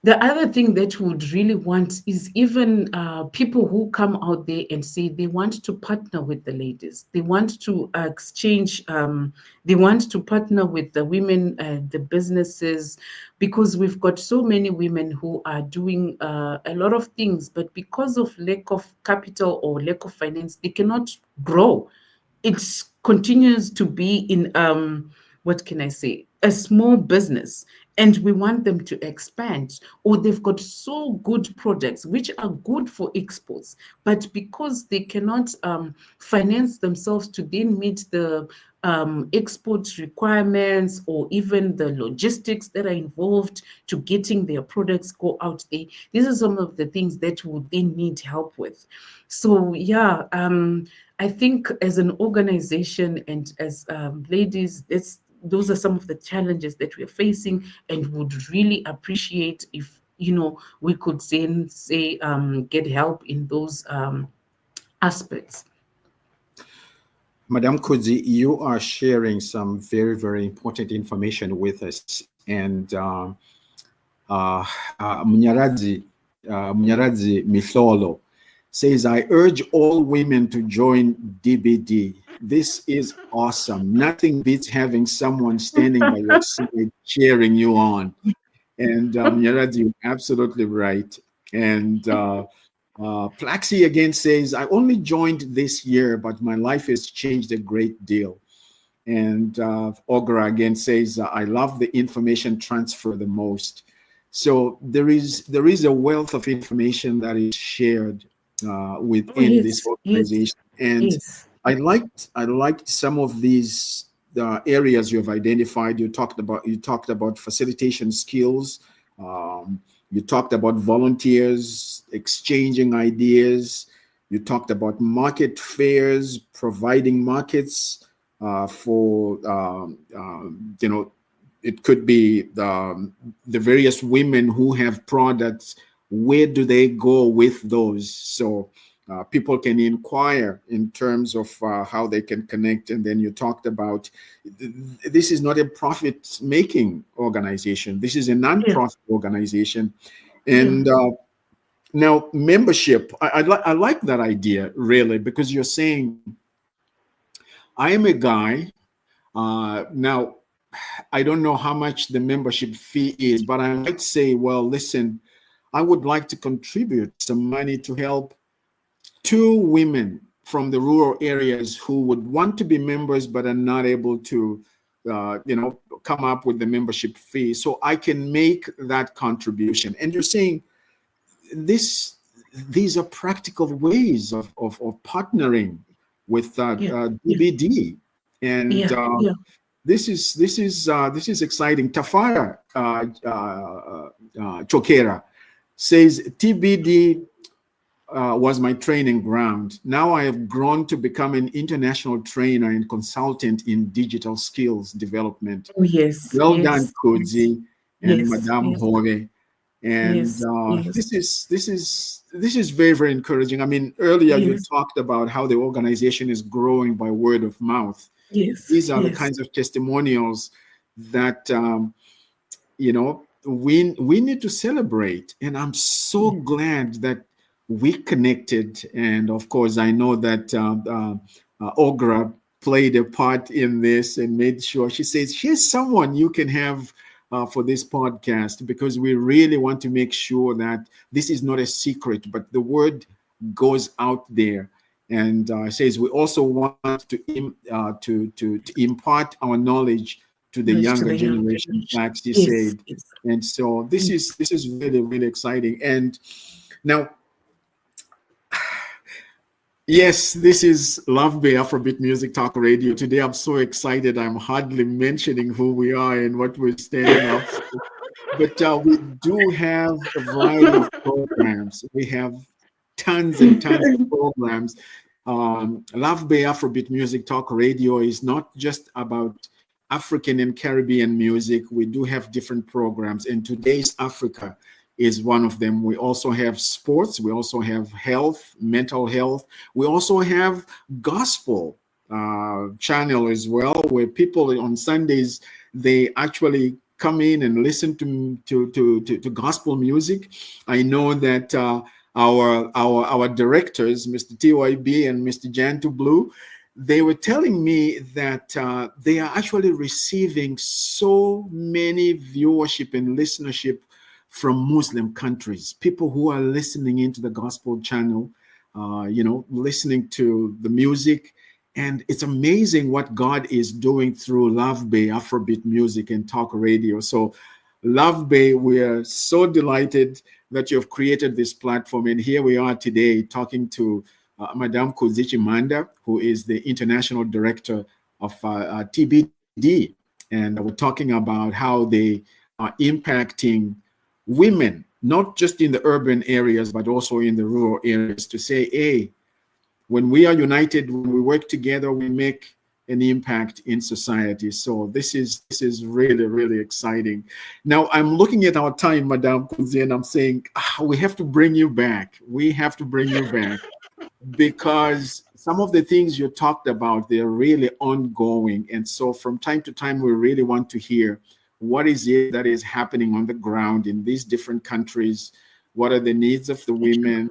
[SPEAKER 2] the other thing that we would really want is even people who come out there and say they want to partner with the ladies. They want to exchange, they want to partner with the women, the businesses, because we've got so many women who are doing a lot of things, but because of lack of capital or lack of finance, they cannot grow. It continues to be in, what can I say, a small business. and we want them to expand, or they've got so good products which are good for exports, but because they cannot finance themselves to then meet the export requirements or even the logistics that are involved to getting their products go out there. These are some of the things that would then need help with. So yeah, I think as an organization and as ladies, those are some of the challenges that we're facing, and would really appreciate if we could say get help in those aspects.
[SPEAKER 1] Madam Kudzie, you are sharing some very, very important information with us. And Munyaradzi Mitholo says, I urge all women to join DBD. This is awesome. Nothing beats having someone standing by your side cheering you on. And Munyaradzi, you're absolutely right. And Plaxi again says, I only joined this year, but my life has changed a great deal. And Ogra again says, I love the information transfer the most. So there is a wealth of information that is shared within this organization. And I liked some of these areas you have identified. You talked about facilitation skills. You talked about volunteers exchanging ideas. You talked about market fairs, providing markets for, it could be the various women who have products. Where do they go with those? So people can inquire in terms of how they can connect. And then you talked about, this is not a profit-making organization. This is a non-profit organization. And now membership, I like that idea, really, because you're saying, I am a guy. Now, I don't know how much the membership fee is, but I might say, well, listen, I would like to contribute some money to help 2 women from the rural areas who would want to be members but are not able to, come up with the membership fee. So I can make that contribution. And you're saying these are practical ways of partnering with DBD, and this is exciting. Tafara Chokera says TBD was my training ground. Now I have grown to become an international trainer and consultant in digital skills development.
[SPEAKER 2] Oh, yes.
[SPEAKER 1] Well done, Kudzie and Madame Hore. And this is very, very encouraging. I mean, earlier you talked about how the organization is growing by word of mouth. These are the kinds of testimonials that we need to celebrate. And I'm so glad that we connected. And of course, I know that Ogra played a part in this and made sure. She says, here's someone you can have for this podcast, because we really want to make sure that this is not a secret, but the word goes out there. And says we also want to impart our knowledge to the younger generation, like she said. And so this is really, really exciting. And now, yes, this is Love Bay Afrobeat Music Talk Radio. Today I'm so excited. I'm hardly mentioning who we are and what we're standing up for. But we do have a variety of programs. We have tons and tons of programs. Love Bay Afrobeat Music Talk Radio is not just about African and Caribbean music. We do have different programs, and Today's Africa is one of them. We also have sports. We also have health, mental health. We also have gospel channel as well, where people on Sundays, they actually come in and listen to gospel music. I know that our directors, Mr. TYB and Mr. Jantu Blue, they were telling me that they are actually receiving so many viewership and listenership from Muslim countries, people who are listening into the gospel channel, listening to the music. And it's amazing what God is doing through Love Bay Afrobeat Music and Talk Radio. So Love Bay, we are so delighted that you've created this platform. And here we are today talking to Madame Kudzie Chimhanda, who is the International Director of TBD. And we're talking about how they are impacting women, not just in the urban areas, but also in the rural areas, to say, hey, when we are united, when we work together, we make an impact in society. So this is really, really exciting. Now I'm looking at our time, Madame Kudzie, and I'm saying, we have to bring you back. We have to bring you back because some of the things you talked about, they're really ongoing. And so from time to time, we really want to hear what is it that is happening on the ground in these different countries. What are the needs of the women?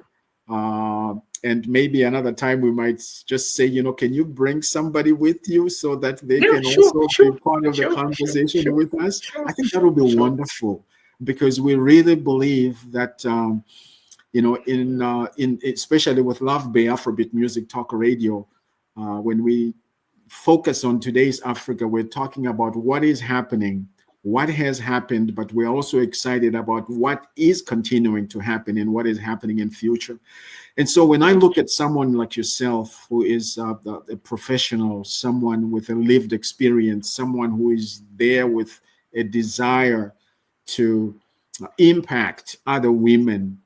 [SPEAKER 1] And maybe another time we might just say, can you bring somebody with you so that they can also be part of the conversation with us? I think that would be wonderful, because we really believe that, in especially with Love Bay Afrobeat Music Talk Radio, when we focus on today's Africa, we're talking about what is happening, what has happened, but we're also excited about what is continuing to happen and what is happening in future. And so when I look at someone like yourself, who is a professional, someone with a lived experience, someone who is there with a desire to impact other women,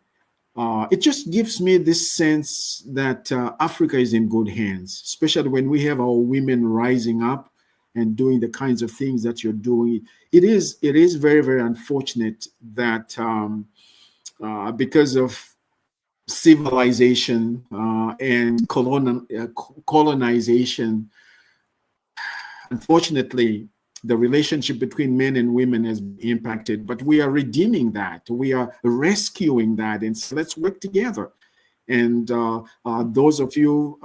[SPEAKER 1] it just gives me this sense that Africa is in good hands, especially when we have our women rising up and doing the kinds of things that you're doing. It is very, very unfortunate that because of civilization and colonization, unfortunately, the relationship between men and women has been impacted, but we are redeeming that. We are rescuing that. And so let's work together. And those of you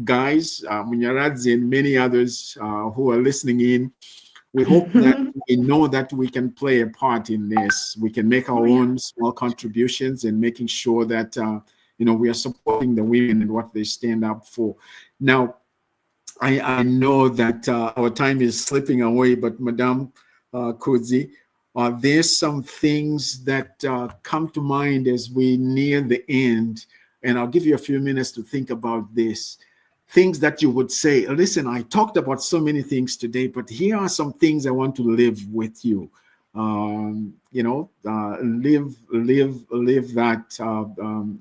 [SPEAKER 1] guys, Munyaradzi and many others who are listening in, we hope that we know that we can play a part in this. We can make our own small contributions and making sure that, we are supporting the women and what they stand up for. Now, I know that our time is slipping away, but Madame Kudzie, there's some things that come to mind as we near the end, and I'll give you a few minutes to think about this. Things that you would say, listen, I talked about so many things today, but here are some things I want to live with you. Live that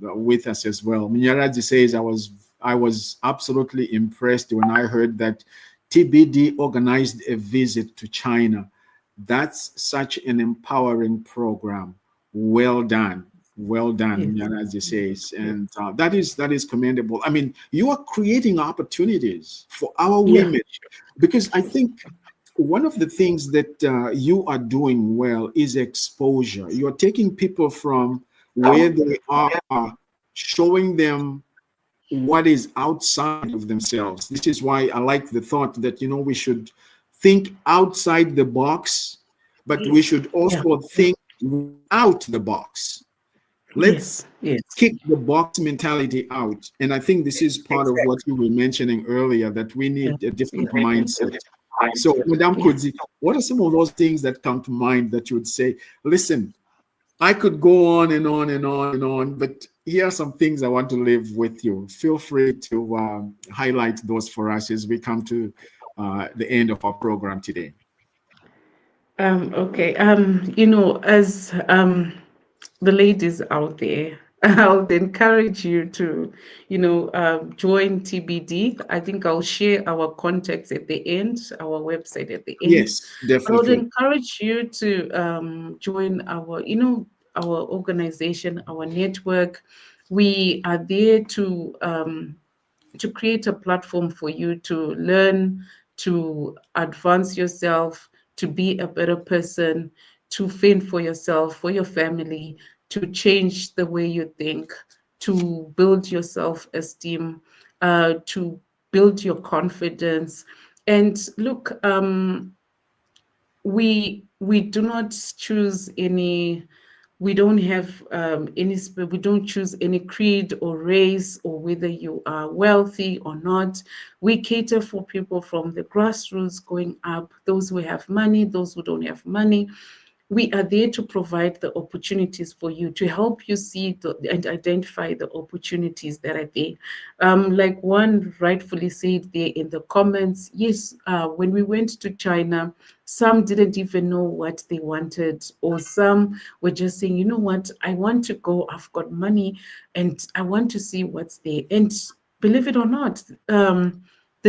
[SPEAKER 1] with us as well. Minyaraji says, I was absolutely impressed when I heard that TBD organized a visit to China. That's such an empowering program. Well done. Well done, Nyanazi says. And that is commendable. I mean, you are creating opportunities for our women, because I think one of the things that you are doing well is exposure. You're taking people from where they are, showing them what is outside of themselves. This is why I like the thought that, we should think outside the box, but we should also think out the box. Let's kick the box mentality out. And I think this is part of what you were mentioning earlier, that we need a different mindset. So, Madame Kudzie, what are some of those things that come to mind that you would say, listen, I could go on and on and on and on, but here are some things I want to live with you. Feel free to highlight those for us as we come to the end of our program today.
[SPEAKER 2] Okay. As the ladies out there, I would encourage you to, join TBD. I think I'll share our contacts at the end, our website at the end.
[SPEAKER 1] Yes, definitely.
[SPEAKER 2] I would encourage you to join our organization, our network. We are there to create a platform for you to learn, to advance yourself, to be a better person, to fend for yourself, for your family, to change the way you think, to build your self-esteem, to build your confidence. And look, we do not choose any. We don't have we don't choose any creed or race or whether you are wealthy or not. We cater for people from the grassroots going up, those who have money, those who don't have money. we are there to provide the opportunities for you, to help you see and identify the opportunities that are there. Like one rightfully said there in the comments, yes, when we went to China, some didn't even know what they wanted, or some were just saying, you know what, I want to go, I've got money, and I want to see what's there. And believe it or not, the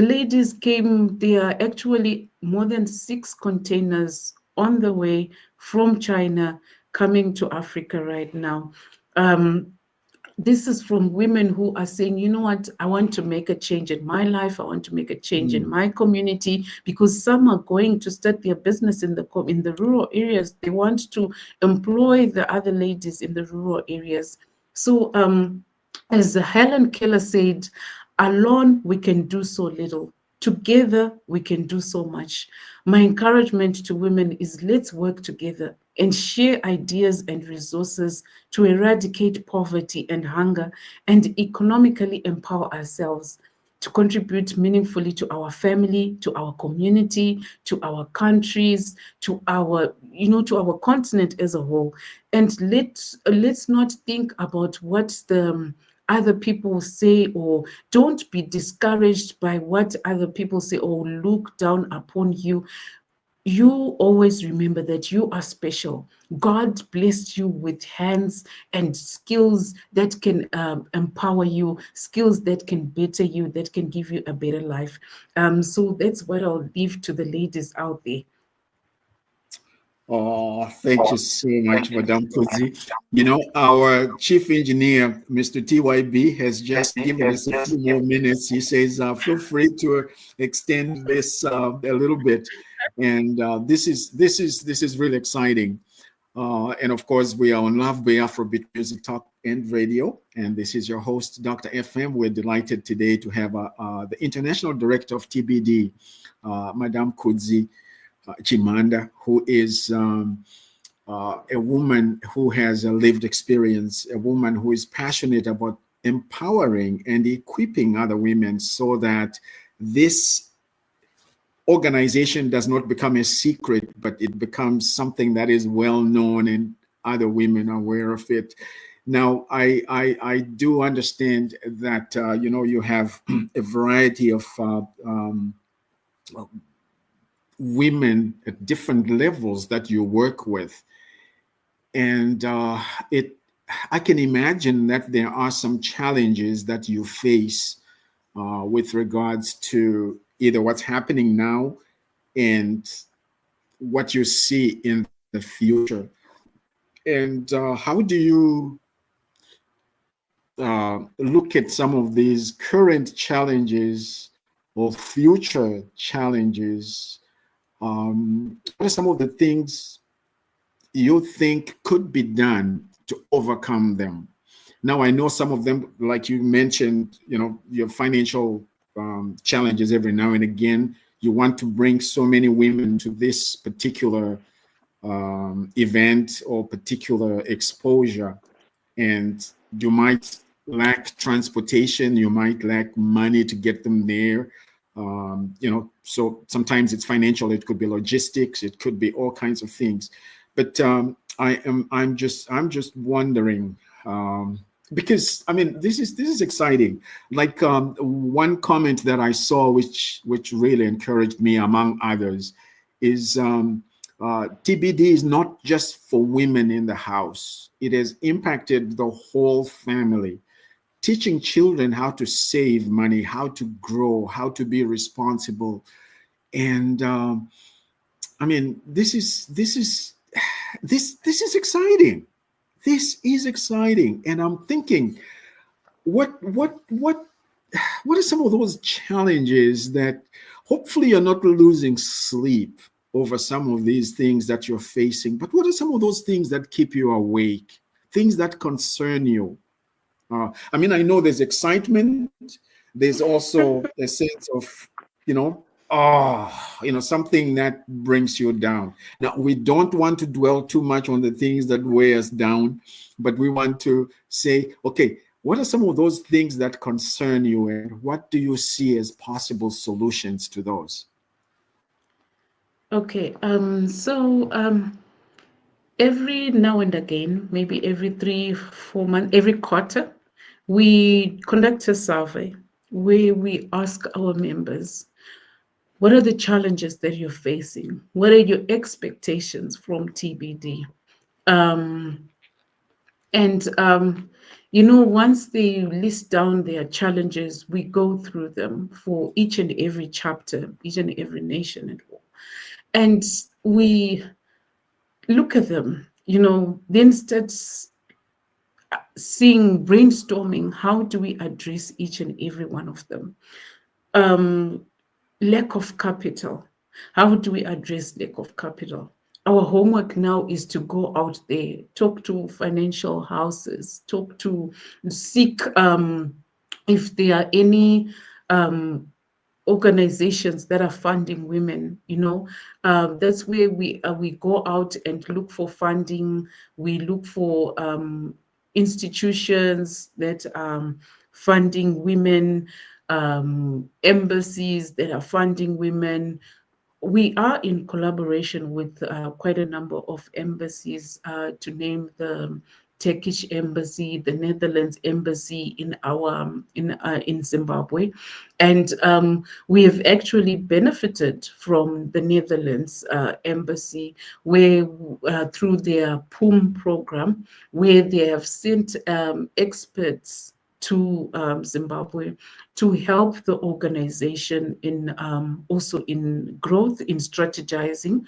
[SPEAKER 2] ladies came, there are actually more than 6 containers on the way from China coming to Africa right now. This is from women who are saying, you know what, I want to make a change in my life. I want to make a change in my community, because some are going to start their business in the rural areas. They want to employ the other ladies in the rural areas. So as Helen Keller said, alone we can do so little. Together we can do so much. My encouragement to women is, let's work together and share ideas and resources to eradicate poverty and hunger and economically empower ourselves to contribute meaningfully to our family, to our community, to our countries, to our, to our continent as a whole. And let's not think about what the other people say, or don't be discouraged by what other people say or look down upon you. You always remember that you are special. God blessed you with hands and skills that can empower you, skills that can better you, that can give you a better life. So that's what I'll leave to the ladies out there.
[SPEAKER 1] Oh, thank you so much, Madam Kudzie. Our chief engineer, Mr. TYB, has just given us a few more minutes. He says, feel free to extend this a little bit. And this is really exciting. And of course, we are on Love Bay Afrobeat Music Talk and Radio. And this is your host, Dr. FM. We're delighted today to have the International Director of TBD, Madam Kudzie Chimhanda, who is a woman who has a lived experience, a woman who is passionate about empowering and equipping other women so that this organization does not become a secret, but it becomes something that is well known and other women are aware of it. Now, I do understand that, you have a variety of women at different levels that you work with. And I can imagine that there are some challenges that you face with regards to either what's happening now and what you see in the future. And how do you look at some of these current challenges or future challenges? What are some of the things you think could be done to overcome them? Now, I know some of them, like you mentioned, your financial challenges every now and again. You want to bring so many women to this particular event or particular exposure, and you might lack transportation, you might lack money to get them there. So sometimes it's financial, it could be logistics, it could be all kinds of things. But I'm just wondering, because I mean, this is exciting. Like one comment that I saw, which really encouraged me, among others, is TBD is not just for women in the house. It has impacted the whole family. Teaching children how to save money, how to grow, how to be responsible, and I mean, this is exciting. This is exciting, and I'm thinking, what are some of those challenges that hopefully you're not losing sleep over some of these things that you're facing? But what are some of those things that keep you awake? Things that concern you? I mean, I know there's excitement. There's also a sense of, something that brings you down. Now, we don't want to dwell too much on the things that weigh us down, but we want to say, okay, what are some of those things that concern you, and what do you see as possible solutions to those?
[SPEAKER 2] Okay, every now and again, maybe every 3-4 months, every quarter, we conduct a survey where we ask our members, what are the challenges that you're facing? What are your expectations from TBD? Um, and once they list down their challenges, we go through them for each and every chapter, each and every nation and all. And we look at them, then start seeing, brainstorming, how do we address each and every one of them? Lack of capital. How do we address lack of capital? Our homework now is to go out there, talk to financial houses, seek if there are any organizations that are funding women. That's where we go out and look for funding. We look for institutions that funding women, embassies that are funding women. We are in collaboration with quite a number of embassies, to name the Turkish embassy, the Netherlands embassy in Zimbabwe, and we have actually benefited from the Netherlands embassy, where through their POOM program, where they have sent experts to Zimbabwe to help the organization in also in growth, in strategizing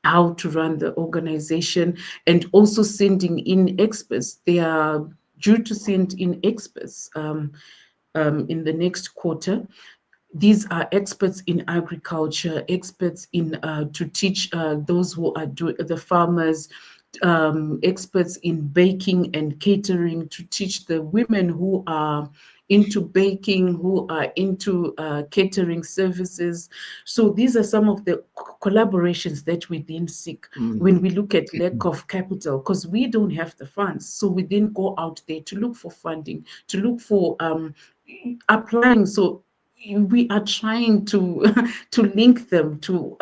[SPEAKER 2] how to run the organization, and also sending in experts. They are due to send in experts in the next quarter. These are experts in agriculture, experts in to teach those who are the farmers, experts in baking and catering, to teach the women who are into baking, who are into catering services. So these are some of the collaborations that we then seek when we look at lack of capital, because we don't have the funds. So we then go out there to look for funding, to look for applying. So we are trying to to link them to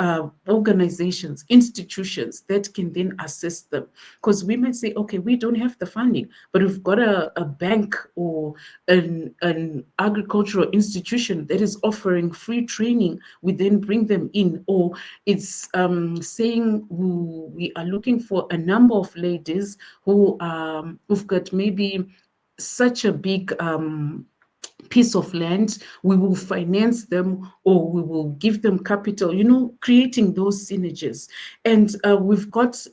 [SPEAKER 2] organizations, institutions that can then assist them, because we might say, okay, we don't have the funding, but we've got a bank or an agricultural institution that is offering free training. We then bring them in. Or it's saying we are looking for a number of ladies who've got maybe such a big piece of land. We will finance them, or we will give them capital, creating those synergies. And we've got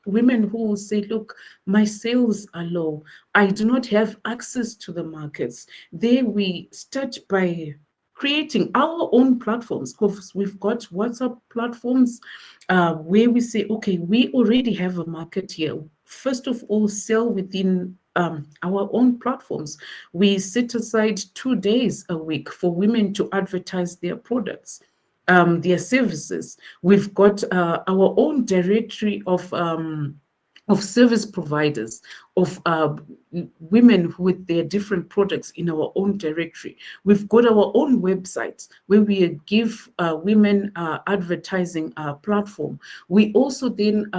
[SPEAKER 2] women who will say, look, my sales are low, I do not have access to the markets. There we start by creating our own platforms, because we've got WhatsApp platforms where we say, okay, we already have a market here. First of all, sell within our own platforms. We set aside 2 days a week for women to advertise their products, their services. We've got our own directory of service providers, of women with their different products in our own directory. We've got our own websites where we give women advertising platform. We also then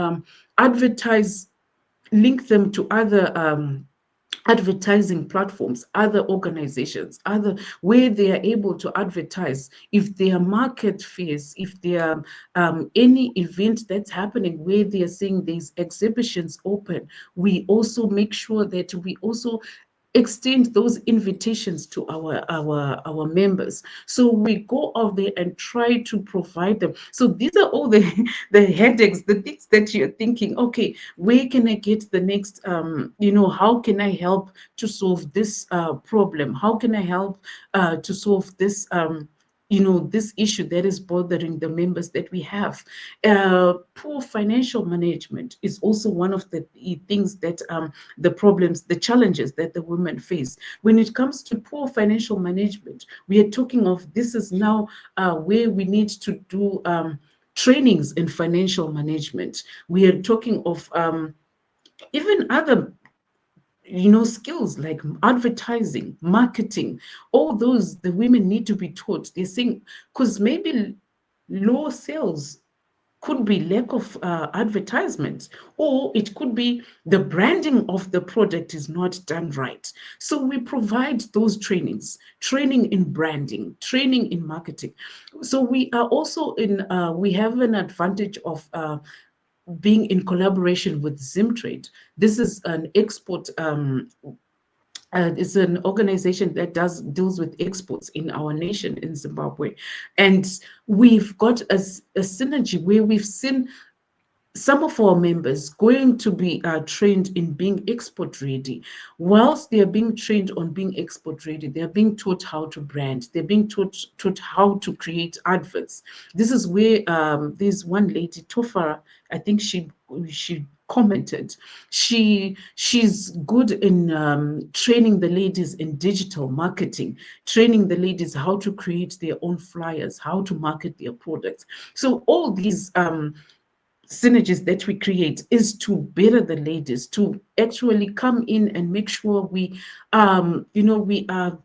[SPEAKER 2] advertise, link them to other advertising platforms, other organizations, other where they are able to advertise. If there are market fairs, if there are any event that's happening where they are saying there's exhibitions open, we also make sure that we also extend those invitations to our members. So we go out there and try to provide them. So these are all the the headaches, the things that you're thinking, okay, where can I get the next how can I help to solve this problem? How can I help to solve this this issue that is bothering the members that we have? Poor financial management is also one of the things that the problems, the challenges that the women face. When it comes to poor financial management, we are talking of, this is now where we need to do trainings in financial management. We are talking of even other skills like advertising, marketing, all those the women need to be taught. They're saying, because maybe low sales could be lack of advertisements, or it could be the branding of the product is not done right. So we provide those trainings, training in branding, training in marketing. So we are also we have an advantage of being in collaboration with Zimtrade. This is an export it's an organization that deals with exports in our nation in Zimbabwe, and we've got a synergy where we've seen some of our members going to be trained in being export ready. Whilst they are being trained on being export ready, they are being taught how to brand. They're being taught how to create adverts. This is where there's one lady, Tofara, I think she commented. She's good in training the ladies in digital marketing, training the ladies how to create their own flyers, how to market their products. So all these synergies that we create is to better the ladies, to actually come in and make sure we we are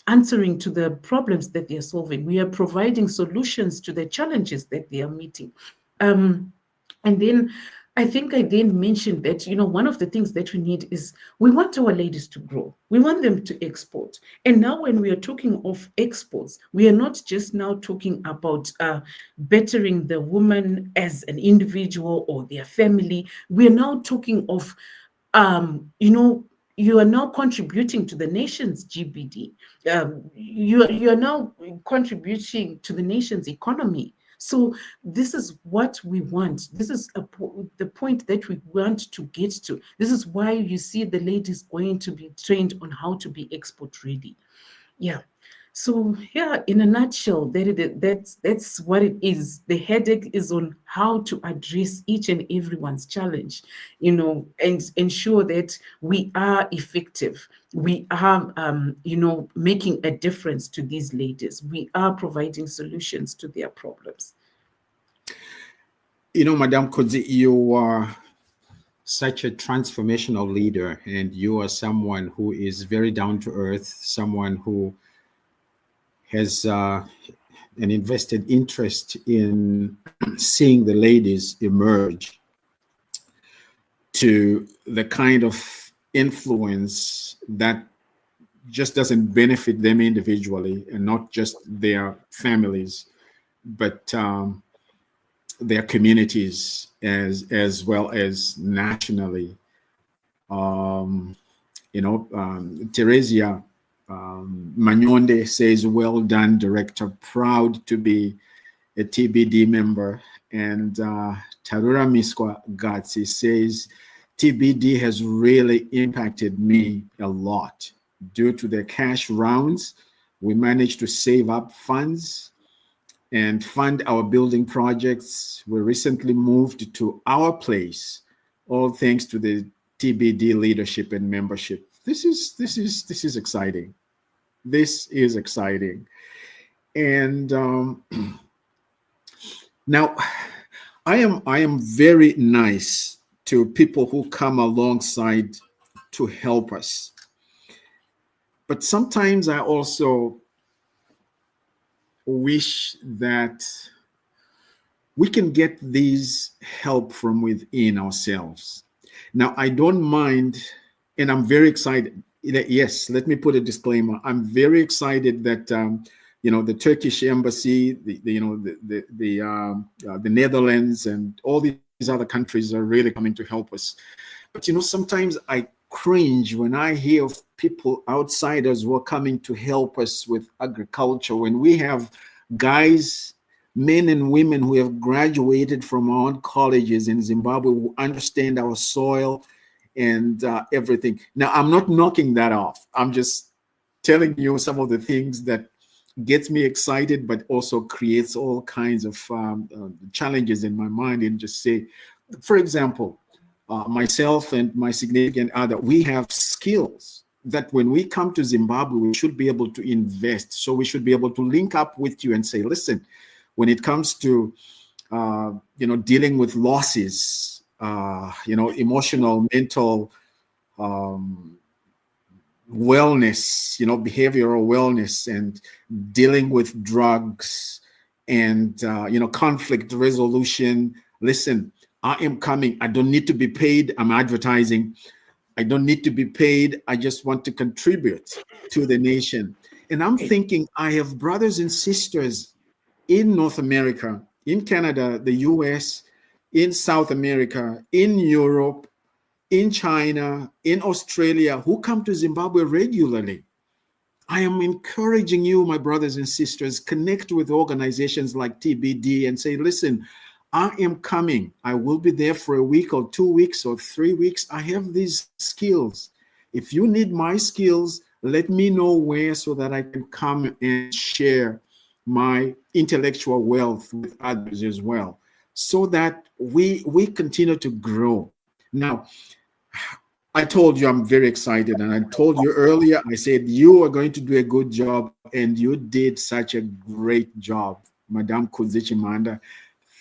[SPEAKER 2] answering to the problems that they are solving. We are providing solutions to the challenges that they are meeting. And then I think I then mentioned that, one of the things that we need is we want our ladies to grow. We want them to export. And now when we are talking of exports, we are not just now talking about bettering the woman as an individual or their family. We are now talking of, you are now contributing to the nation's GBD. You are now contributing to the nation's economy. So this is what we want. This is the point that we want to get to. This is why you see the ladies going to be trained on how to be export ready. Yeah. So yeah, in a nutshell, that's what it is. The headache is on how to address each and everyone's challenge, and ensure that we are effective. We are, making a difference to these ladies. We are providing solutions to their problems.
[SPEAKER 1] Madam Kudzie, you are such a transformational leader, and you are someone who is very down to earth, someone who has an invested interest in seeing the ladies emerge to the kind of influence that just doesn't benefit them individually and not just their families, but their communities as well as nationally. Teresia Manyonde says, well done, director, proud to be a TBD member. And Tarura Miskwa Gatsi says, TBD has really impacted me a lot. Due to the cash rounds, we managed to save up funds and fund our building projects. We recently moved to our place, all thanks to the TBD leadership and membership. This is exciting. This is exciting. And now I am very nice to people who come alongside to help us. But sometimes I also wish that we can get these help from within ourselves. Now, I don't mind, and I'm very excited. Yes, let me put a disclaimer. I'm very excited that the Turkish embassy, the Netherlands, and all these other countries are really coming to help us. But sometimes I cringe when I hear of people, outsiders, who are coming to help us with agriculture, when we have guys, men and women who have graduated from our own colleges in Zimbabwe, who understand our soil and everything. Now, I'm not knocking that off. I'm just telling you some of the things that gets me excited, but also creates all kinds of challenges in my mind. And just say, for example, myself and my significant other, we have skills that when we come to Zimbabwe, we should be able to invest. So we should be able to link up with you and say, listen, when it comes to, dealing with losses, emotional, mental wellness, behavioral wellness, and dealing with drugs and conflict resolution. Listen, I am coming. I don't need to be paid. I'm advertising. I don't need to be paid. I just want to contribute to the nation. And I'm thinking, I have brothers and sisters in North America, in Canada, the US, in South America, in Europe, in China, in Australia, who come to Zimbabwe regularly. I am encouraging you, my brothers and sisters, connect with organizations like TBD and say, listen, I am coming. I will be there for a week or 2 weeks or 3 weeks. I have these skills. If you need my skills, let me know where so that I can come and share my intellectual wealth with others as well, so that we continue to grow. Now, I told you I'm very excited, and I told you earlier, I said you are going to do a good job, and you did such a great job, Madam Kudzie Chimhanda.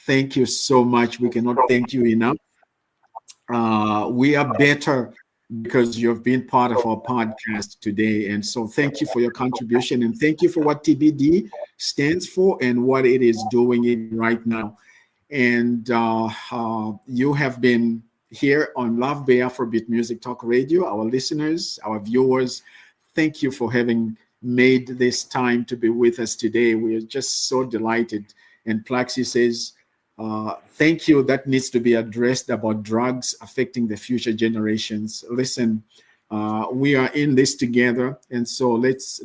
[SPEAKER 1] Thank you so much. We cannot thank you enough. We are better because you've been part of our podcast today. And so thank you for your contribution, and thank you for what TBD stands for and what it is doing right now. And you have been here on Love Bay Afrobeat Music Talk Radio. Our listeners, our viewers, thank you for having made this time to be with us today. We are just so delighted. And Plaxi says, thank you. That needs to be addressed about drugs affecting the future generations. Listen, we are in this together, and so let's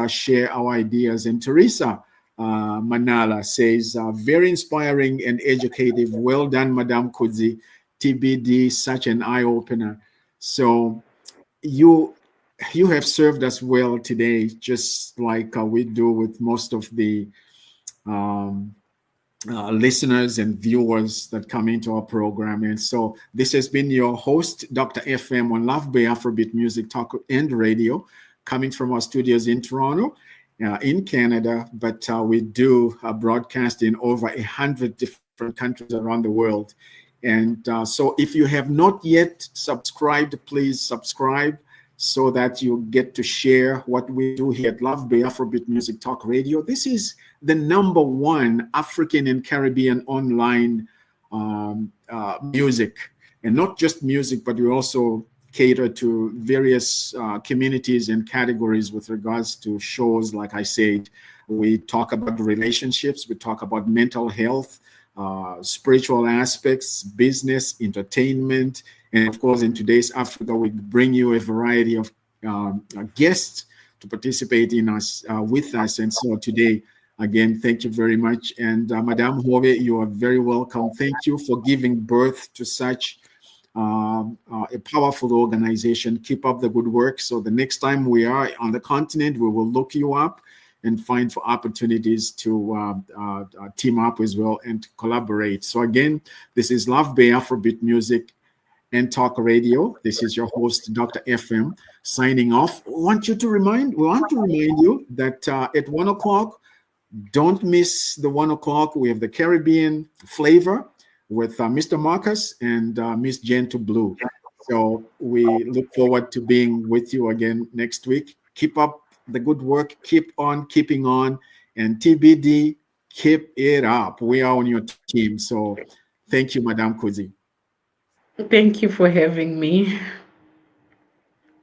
[SPEAKER 1] share our ideas. And Teresa Manala says, very inspiring and educative. Well done, Madam Kudzie. TBD, such an eye-opener. So you have served us well today, just like we do with most of the listeners and viewers that come into our program. And so this has been your host, Dr. FM, on Love Bay Afrobeat Music Talk and Radio, coming from our studios in Toronto, in Canada, but we do broadcast in over 100 different countries around the world. And so if you have not yet subscribed, please subscribe so that you get to share what we do here at Love Bay Afrobeat Music Talk Radio. This is the #1 African and Caribbean online music, and not just music, but we also cater to various communities and categories with regards to shows. Like I said, we talk about relationships, we talk about mental health, spiritual aspects, business, entertainment, and of course, in today's Africa, we bring you a variety of guests to participate in us with us. And so today, again, thank you very much. And Madame Hove, you are very welcome. Thank you for giving birth to such a powerful organization. Keep up the good work. So the next time we are on the continent, we will look you up and find for opportunities to team up as well and collaborate. So again, this is Love Bay Afrobeat Music and Talk Radio. This is your host, Dr. FM, signing off. We want to remind you that at 1 o'clock, don't miss the 1 o'clock. We have the Caribbean flavor with Mr. Marcus and Miss Gentle Blue. So we look forward to being with you again next week. Keep up the good work. Keep on keeping on. And TBD, keep it up. We are on your team. So thank you, Madame Kudzie.
[SPEAKER 2] Thank you for having me.